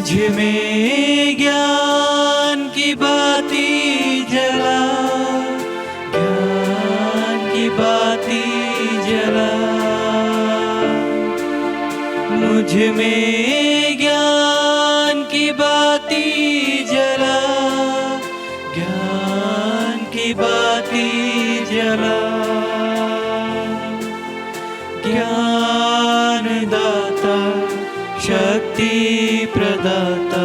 मुझ में ज्ञान की बाती जला, ज्ञान की बाती जला। मुझ में ज्ञान की बाती जला, ज्ञान की बाती जला। ज्ञान दाता शक्ति प्रदाता,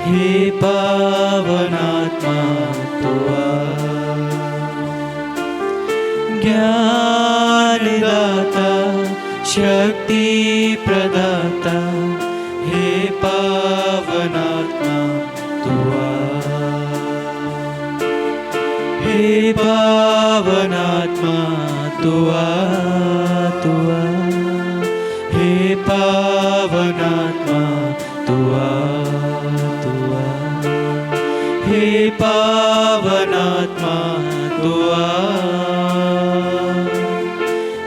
हे पावनात्मा तू आ। ज्ञान दाता शक्ति प्रदाता, हे पावनात्मा तू आ। हे पावनात्मा तू आ, तू आ। हे पावनात्मा तू आ, तू आ। हे पावनात्मा तू आ,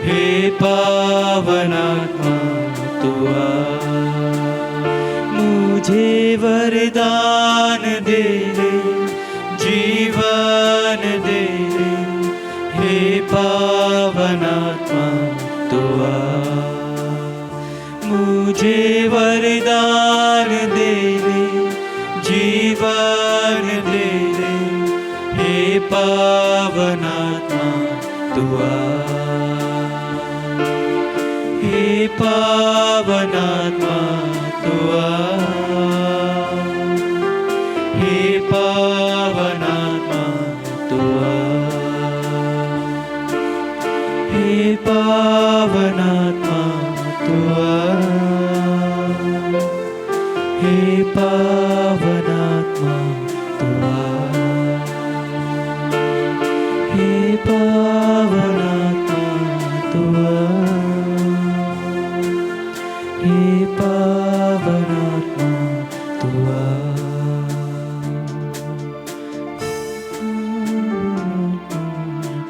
हे पावनात्मा तू आ। मुझे वरदान दे दे, जीवन दे दे, हे पावनात्मा तू आ। मुझे वरदान दे दे, जीवन दे दे, हे पावनात्मा तू आ। हे पावनात्मा तू आ, हे पावनात्मा तू आ। हे पावनात्मा तू आ, हे पावनात्मा तू आ। हे पावनात्मा तू आ, हे पावनात्मा तू आ।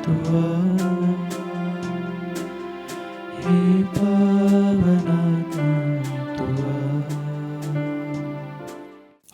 तू आ, हे पावनात्मा तू आ।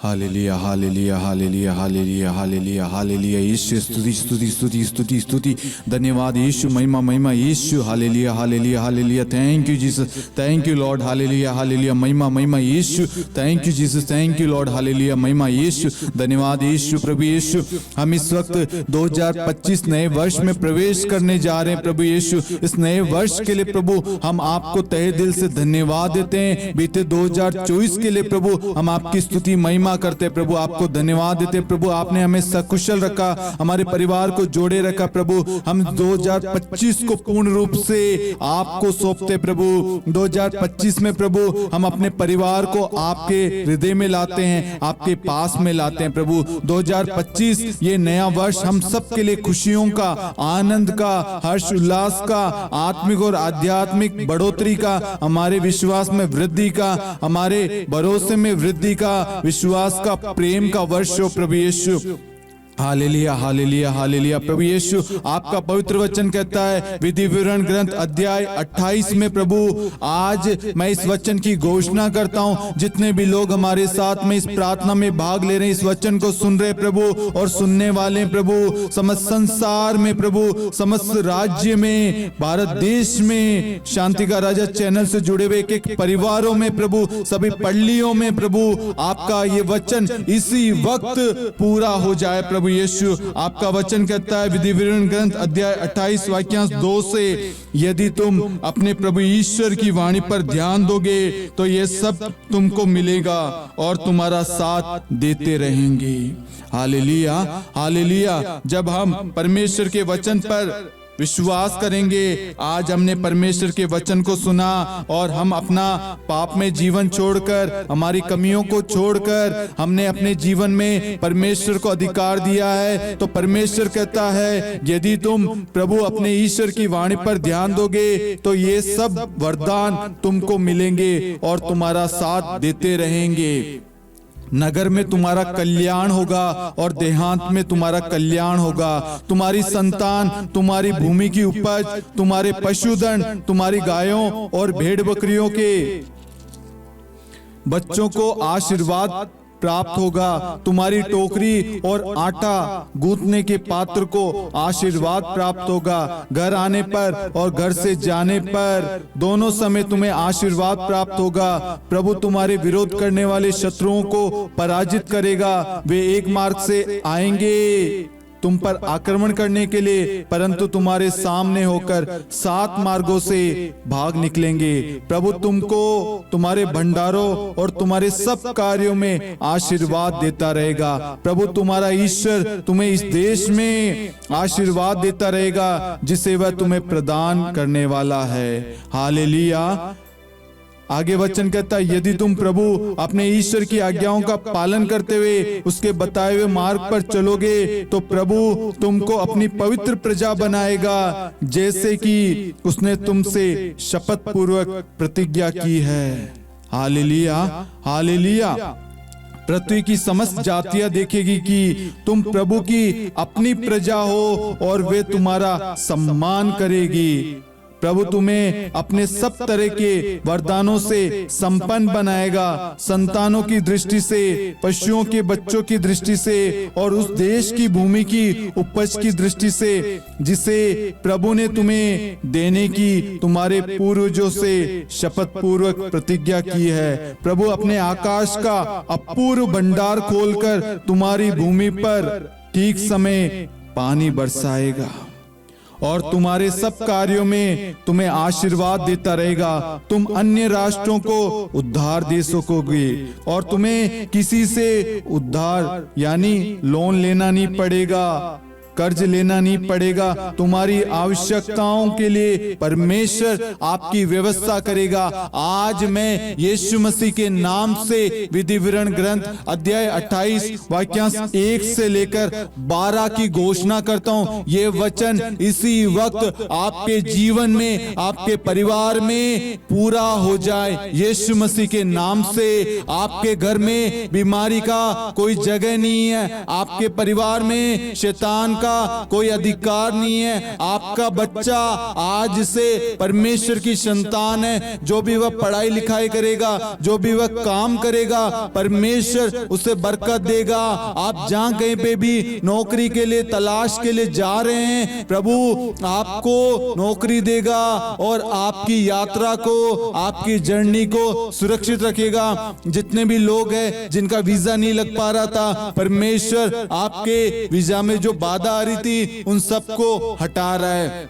Hallelujah hallelujah hallelujah hallelujah hallelujah hallelujah. Yeshu स्तुति स्तुति स्तुति स्तुति स्तुति। धन्यवाद यीशु, महिमा महिमा Yeshu. Hallelujah hallelujah hallelujah. Thank you Jesus, thank you lord. Hallelujah hallelujah. महिमा महिमा Yeshu. Thank you Jesus, thank you lord. Hallelujah महिमा यीशु। धन्यवाद यीशु, प्रभु यीशु। हम इस वक्त 2025 नए वर्ष में प्रवेश करने जा रहे हैं प्रभु यीशु। इस नए वर्ष के लिए प्रभु हम आपको तहे दिल से धन्यवाद देते हैं। बीते 2024 के लिए प्रभु हम आपकी स्तुति महिमा करते हैं प्रभु, आपको धन्यवाद देते हैं प्रभु। आपने हमें सकुशल रखा, हमारे परिवार को जोड़े रखा प्रभु। हम 2025 को पूर्ण रूप से आपको सौंपते प्रभु। 2025 में प्रभु हम अपने परिवार को आपके हृदय में लाते हैं, आपके पास में लाते हैं प्रभु। 2025 ये नया वर्ष हम सब के लिए खुशियों का, आनंद का, हर्ष उल्लास का, आत्मिक और आध्यात्मिक बढ़ोतरी का, हमारे विश्वास में वृद्धि का, हमारे भरोसे में वृद्धि का, विश्वास का, प्रेम का वर्ष हो प्रभु यीशु। Hallelujah hallelujah hallelujah. प्रभु यीशु, आपका पवित्र वचन कहता है विधि विवरण ग्रंथ अध्याय 28 में प्रभु आज मैं इस वचन की घोषणा करता हूं। जितने भी लोग हमारे साथ में इस प्रार्थना में भाग ले रहे हैं, इस वचन को सुन रहे प्रभु और सुनने वाले प्रभु, समस्त संसार में प्रभु, समस्त राज्य में, भारत देश में, शांति का राजा चैनल से जुड़े हुए एक परिवारों में प्रभु, सभी पल्लियों में प्रभु, आपका ये वचन इसी वक्त पूरा हो जाए प्रभु यीशु। आपका वचन कहता है विधि विवरण ग्रंथ अध्याय 28 वाक्यांश 2 से, यदि तुम अपने प्रभु ईश्वर की वाणी पर ध्यान दोगे तो ये सब तुमको मिलेगा और तुम्हारा साथ देते रहेंगे। Hallelujah hallelujah. जब हम परमेश्वर के वचन पर विश्वास करेंगे, आज हमने परमेश्वर के वचन को सुना और हम अपना पाप में जीवन छोड़कर, हमारी कमियों को छोड़कर हमने अपने जीवन में परमेश्वर को अधिकार दिया है, तो परमेश्वर कहता है यदि तुम प्रभु अपने ईश्वर की वाणी पर ध्यान दोगे तो ये सब वरदान तुमको मिलेंगे और तुम्हारा साथ देते रहेंगे। नगर में तुम्हारा कल्याण होगा और देहांत में तुम्हारा कल्याण होगा। तुम्हारी संतान, तुम्हारी भूमि की उपज, तुम्हारे पशुधन, तुम्हारी गायों और भेड़ बकरियों के बच्चों को आशीर्वाद प्राप्त होगा। तुम्हारी टोकरी और आटा गूंथने के पात्र को आशीर्वाद प्राप्त होगा। घर आने पर और घर से जाने पर दोनों समय तुम्हें आशीर्वाद प्राप्त होगा। प्रभु तुम्हारे विरोध करने वाले शत्रुओं को पराजित करेगा। वे एक मार्ग से आएंगे तुम पर आक्रमण करने के लिए, परंतु तुम्हारे सामने होकर 7 मार्गों से भाग निकलेंगे। प्रभु तुमको तुम्हारे भंडारों और तुम्हारे सब कार्यों में आशीर्वाद देता रहेगा। प्रभु तुम्हारा ईश्वर तुम्हें इस देश में आशीर्वाद देता रहेगा जिसे वह तुम्हें प्रदान करने वाला है। हालेलुया। आगे वचन कहता है, यदि तुम प्रभु अपने ईश्वर की आज्ञाओं का पालन करते हुए उसके बताए हुए मार्ग पर चलोगे तो प्रभु तुमको अपनी पवित्र प्रजा बनाएगा, जैसे कि उसने तुमसे शपथ पूर्वक प्रतिज्ञा की है। Hallelujah, hallelujah. पृथ्वी की समस्त जातियां देखेगी कि तुम प्रभु की अपनी प्रजा हो और वे तुम्हारा सम्मान करेगी। प्रभु तुम्हें अपने सब तरह के वरदानों से संपन्न बनाएगा, संतानों की दृष्टि से, पशुओं के बच्चों की दृष्टि से और उस देश की भूमि की उपज की दृष्टि से जिसे प्रभु ने तुम्हें देने की तुम्हारे पूर्वजों से शपथ पूर्वक प्रतिज्ञा की है। प्रभु अपने आकाश का अपूर्व भंडार खोलकर तुम्हारी भूमि पर ठीक समय पानी बरसाएगा और तुम्हारे सब कार्यों में तुम्हें आशीर्वाद देता रहेगा। तुम अन्य राष्ट्रों को उद्धार दे सकोगे और तुम्हें किसी से उद्धार यानी लोन लेना नहीं पड़ेगा, कर्ज लेना नहीं पड़ेगा। तुम्हारी आवश्यकताओं के लिए परमेश्वर आपकी व्यवस्था करेगा। आज मैं यीशु मसीह के नाम से विधि विवरण ग्रंथ अध्याय 28 वाक्यांश 1 से लेकर 12 की घोषणा करता हूँ। ये वचन इसी वक्त आपके जीवन में, आपके परिवार में पूरा हो जाए। यीशु मसीह के नाम से आपके घर में बीमारी का कोई जगह नहीं है, आपके परिवार में शैतान का कोई अधिकार नहीं है। आपका बच्चा आज से परमेश्वर की संतान है। जो भी वह पढ़ाई लिखाई करेगा, जो भी वह काम करेगा, परमेश्वर उसे बरकत देगा। आप जहां कहीं पे भी नौकरी के लिए तलाश के लिए जा रहे हैं, प्रभु आपको नौकरी देगा और आपकी यात्रा को, आपकी जर्नी को सुरक्षित रखेगा। जितने भी लोग हैं जिनका वीजा नहीं लग पा रहा था, परमेश्वर आपके वीजा में जो बाधा आ रही थी उन सबको हटा रहा है।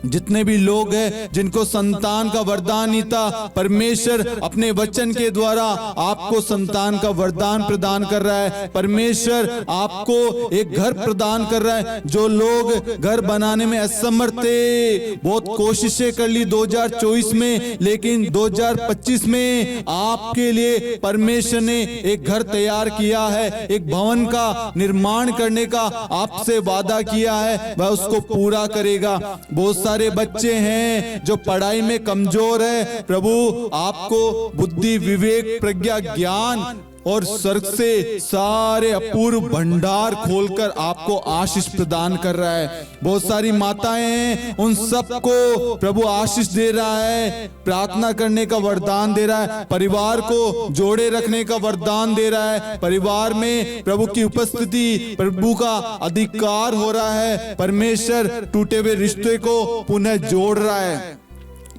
जितने भी लोग हैं जिनको संतान का वरदान नहीं था, परमेश्वर अपने वचन के द्वारा आपको संतान का वरदान प्रदान कर रहा है। परमेश्वर आपको एक घर प्रदान कर रहा है। जो लोग घर बनाने में असमर्थ थे, बहुत कोशिशें कर ली 2024 में, लेकिन 2025 में आपके लिए परमेश्वर ने एक घर तैयार किया है, एक भवन का निर्माण करने का आपसे वादा किया है, वह उसको पूरा करेगा। बहुत सारे बच्चे हैं जो पढ़ाई में कमजोर है, प्रभु आपको बुद्धि, विवेक, प्रज्ञा, ज्ञान और स्वर्ग से सारे अपूर्व भंडार खोलकर आपको आशीष प्रदान कर रहा है। बहुत सारी माताएं हैं, उन सबको प्रभु आशीष दे रहा है, प्रार्थना करने का वरदान दे रहा है, परिवार को जोड़े रखने का वरदान दे रहा है। परिवार में प्रभु की उपस्थिति, प्रभु का अधिकार हो रहा है। परमेश्वर टूटे हुए रिश्ते को पुनः जोड़ रहा है।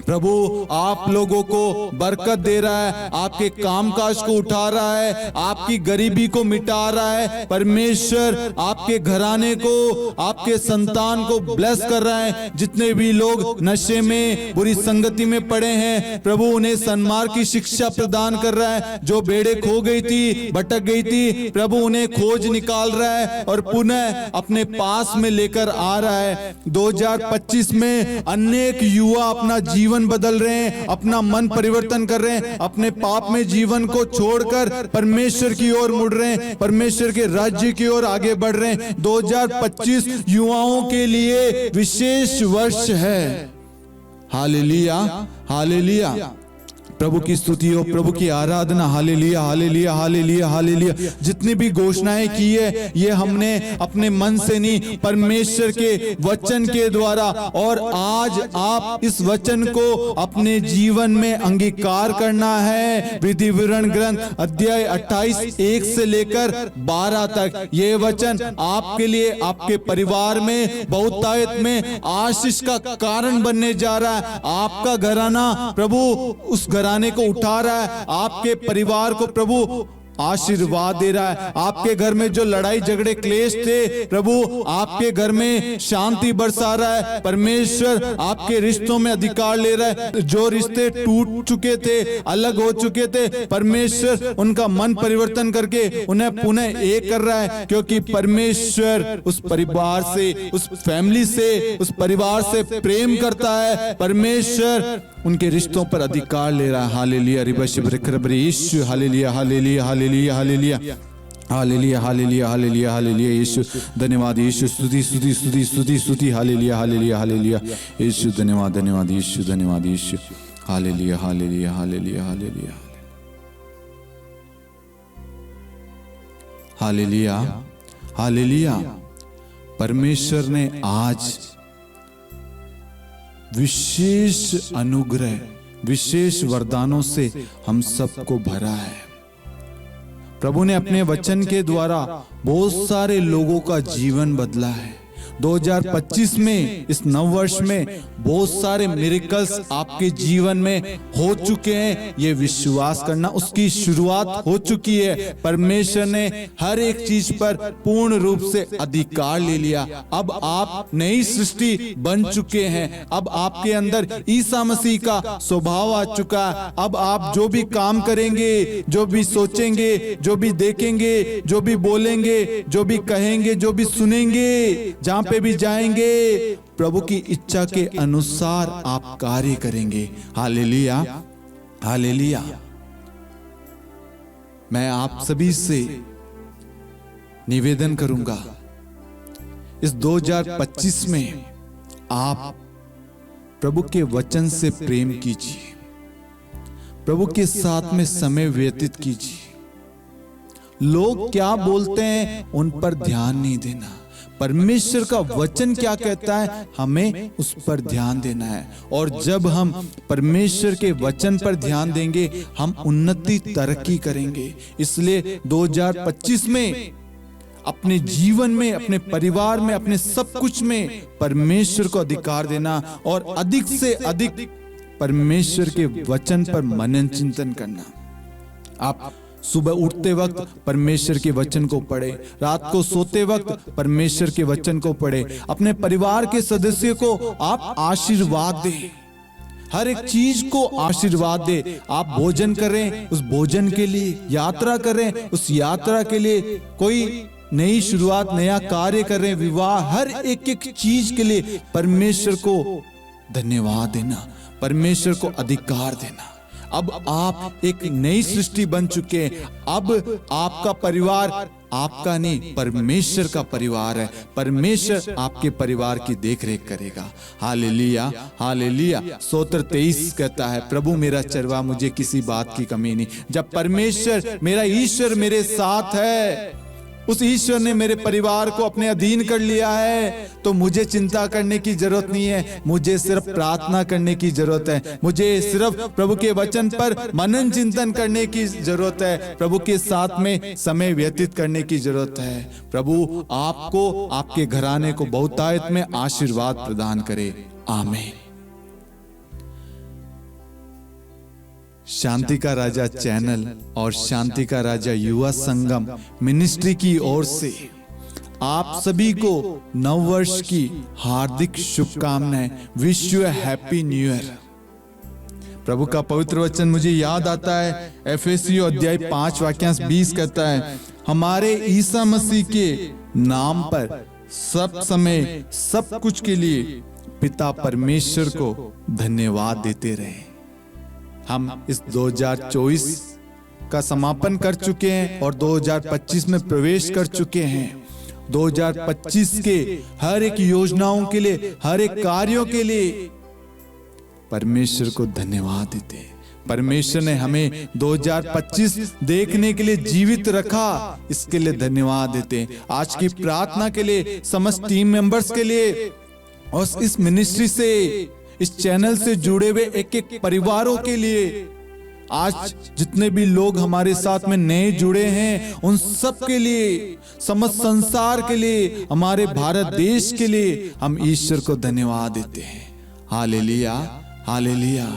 प्रभु आप लोगों को बरकत दे रहा है, आपके कामकाज को उठा रहा है, आपकी गरीबी को मिटा रहा है। परमेश्वर आपके घराने को, आपके संतान को ब्लेस कर रहा है। जितने भी लोग नशे में, बुरी संगति में पड़े हैं, प्रभु उन्हें सन्मार्ग की शिक्षा प्रदान कर रहा है। जो भेड़ें खो गई थी, भटक गई थी, प्रभु उन्हें खोज निकाल रहा है और पुनः अपने पास में लेकर आ रहा है। 2025 में अनेक युवा अपना जीवन बदल रहे हैं, अपना मन परिवर्तन कर रहे हैं, अपने पाप में जीवन को छोड़कर परमेश्वर की ओर मुड़ रहे हैं, परमेश्वर के राज्य की ओर आगे बढ़ रहे हैं। 2025 युवाओं के लिए विशेष वर्ष है। Hallelujah, hallelujah. प्रभु की स्तुति हो, प्रभु की आराधना। Hallelujah hallelujah hallelujah hallelujah. जितनी भी घोषणाएं की है ये हमने अपने मन से नहीं, परमेश्वर के वचन के द्वारा। और आज आप इस वचन को अपने जीवन में अंगीकार करना है। विधि विवरण ग्रंथ अध्याय 28 1 से लेकर 12 तक ये वचन आपके लिए, आपके परिवार में बहुतायत में आशीष का कारण बनने जा रहा है। आपका घराना प्रभु उस घराने को उठा रहा है, आपके परिवार को प्रभु आशीर्वाद दे रहा है। आपके घर में जो लड़ाई झगड़े क्लेश थे, प्रभु आपके घर में शांति बरसा रहा है। परमेश्वर आपके रिश्तों में अधिकार ले रहा है। जो रिश्ते टूट चुके थे, अलग हो चुके थे, परमेश्वर उनका मन परिवर्तन करके उन्हें पुनः एक कर रहा है। क्योंकि परमेश्वर उस परिवार से, उस फैमिली से, उस परिवार से प्रेम करता है। परमेश्वर उनके रिश्तों पर अधिकार ले रहा है। Hallelujah Yeshu, hallelujah hallelujah hallelujah hallelujah hallelujah hallelujah hallelujah hallelujah Yeshu धन्यवाद यीशु, स्तुति स्तुति स्तुति स्तुति स्तुति। हालेलुया हालेलुया हालेलुया यीशु धन्यवाद धन्यवाद यीशु धन्यवाद Yeshu. Hallelujah hallelujah hallelujah hallelujah hallelujah hallelujah. परमेश्वर ने आज विशेष अनुग्रह, विशेष वरदानों से हम सबको भरा है। प्रभु ने अपने वचन के द्वारा बहुत सारे लोगों का जीवन बदला है। 2025 में, इस नव वर्ष में बहुत सारे मिरेकल्स आपके जीवन में हो चुके हैं। ये विश्वास करना, उसकी शुरुआत हो चुकी है। परमेश्वर ने हर एक चीज पर पूर्ण रूप से अधिकार ले लिया। अब आप नई सृष्टि बन चुके हैं। अब आपके अंदर ईसा मसीह का स्वभाव आ चुका है। अब आप जो भी काम करेंगे, जो भी सोचेंगे, जो भी देखेंगे, जो भी बोलेंगे, जो भी कहेंगे, जो भी सुनेंगे, जहां पे भी जाएंगे, प्रभु की इच्छा के अनुसार आप कार्य करेंगे। Hallelujah hallelujah. मैं आप सभी से निवेदन करूंगा, इस 2025 में आप प्रभु के वचन से प्रेम कीजिए, प्रभु के साथ में समय व्यतीत कीजिए। लोग क्या बोलते हैं उन पर ध्यान नहीं देना। परमेश्वर का वचन क्या कहता है, हमें उस पर ध्यान देना है। और जब हम परमेश्वर के वचन पर ध्यान देंगे, हम उन्नति तरक्की करेंगे। इसलिए 2025 में अपने जीवन में, अपने परिवार में, अपने सब कुछ में परमेश्वर को अधिकार देना और अधिक से अधिक परमेश्वर के वचन पर मनन चिंतन करना। आप सुबह उठते वक्त परमेश्वर के वचन को पढ़े, रात को सोते वक्त परमेश्वर के वचन को पढ़े। अपने परिवार के सदस्य को आप आशीर्वाद दें, हर एक चीज को आशीर्वाद दे। आप भोजन करें, उस भोजन के लिए यात्रा करें, उस यात्रा के लिए कोई नई शुरुआत, नया कार्य करें, विवाह, हर एक एक चीज के लिए परमेश्वर को धन्यवाद देना, परमेश्वर को अधिकार देना। अब आप एक नई सृष्टि बन चुके हैं। अब आपका परिवार आपका नहीं, परमेश्वर का परिवार है। परमेश्वर आपके परिवार की देखरेख करेगा। Hallelujah hallelujah. स्तोत्र 23 कहता है, प्रभु मेरा चरवा, मुझे किसी बात की कमी नहीं। जब परमेश्वर मेरा ईश्वर मेरे साथ है, उस ईश्वर ने मेरे परिवार को अपने अधीन कर लिया है, तो मुझे चिंता करने की जरूरत नहीं है। मुझे सिर्फ प्रार्थना करने की जरूरत है। मुझे सिर्फ प्रभु के वचन पर मनन चिंतन करने की जरूरत है। प्रभु के साथ में समय व्यतीत करने की जरूरत है। प्रभु आपको, आपके घराने को बहुतायत में आशीर्वाद प्रदान करे। आमीन। शांति का राजा चैनल और शांति का राजा युवा संगम मिनिस्ट्री की ओर से आप सभी को नव वर्ष की हार्दिक शुभकामनाएं। Wish you a happy new year. प्रभु का पवित्र वचन मुझे याद आता है, एफेसियों अध्याय 5 वाक्यांश 20 कहता है, हमारे ईसा मसीह के नाम पर सब समय सब कुछ के लिए पिता परमेश्वर को धन्यवाद देते रहे। हम इस 2024 का समापन कर चुके हैं और 2025 में प्रवेश कर चुके हैं। 2025 के हर एक योजनाओं के लिए, हर एक कार्यों के लिए परमेश्वर को धन्यवाद देते हैं। परमेश्वर ने हमें 2025 देखने के लिए जीवित रखा, इसके लिए धन्यवाद देते हैं। आज की प्रार्थना के लिए, समस्त टीम मेंबर्स के लिए और इस मिनिस्ट्री से, इस चैनल से जुड़े हुए एक एक परिवारों के लिए, आज जितने भी लोग हमारे साथ में नए जुड़े हैं उन सब के लिए, समस्त संसार के लिए, हमारे भारत देश के लिए हम ईश्वर को धन्यवाद देते हैं। Hallelujah, hallelujah.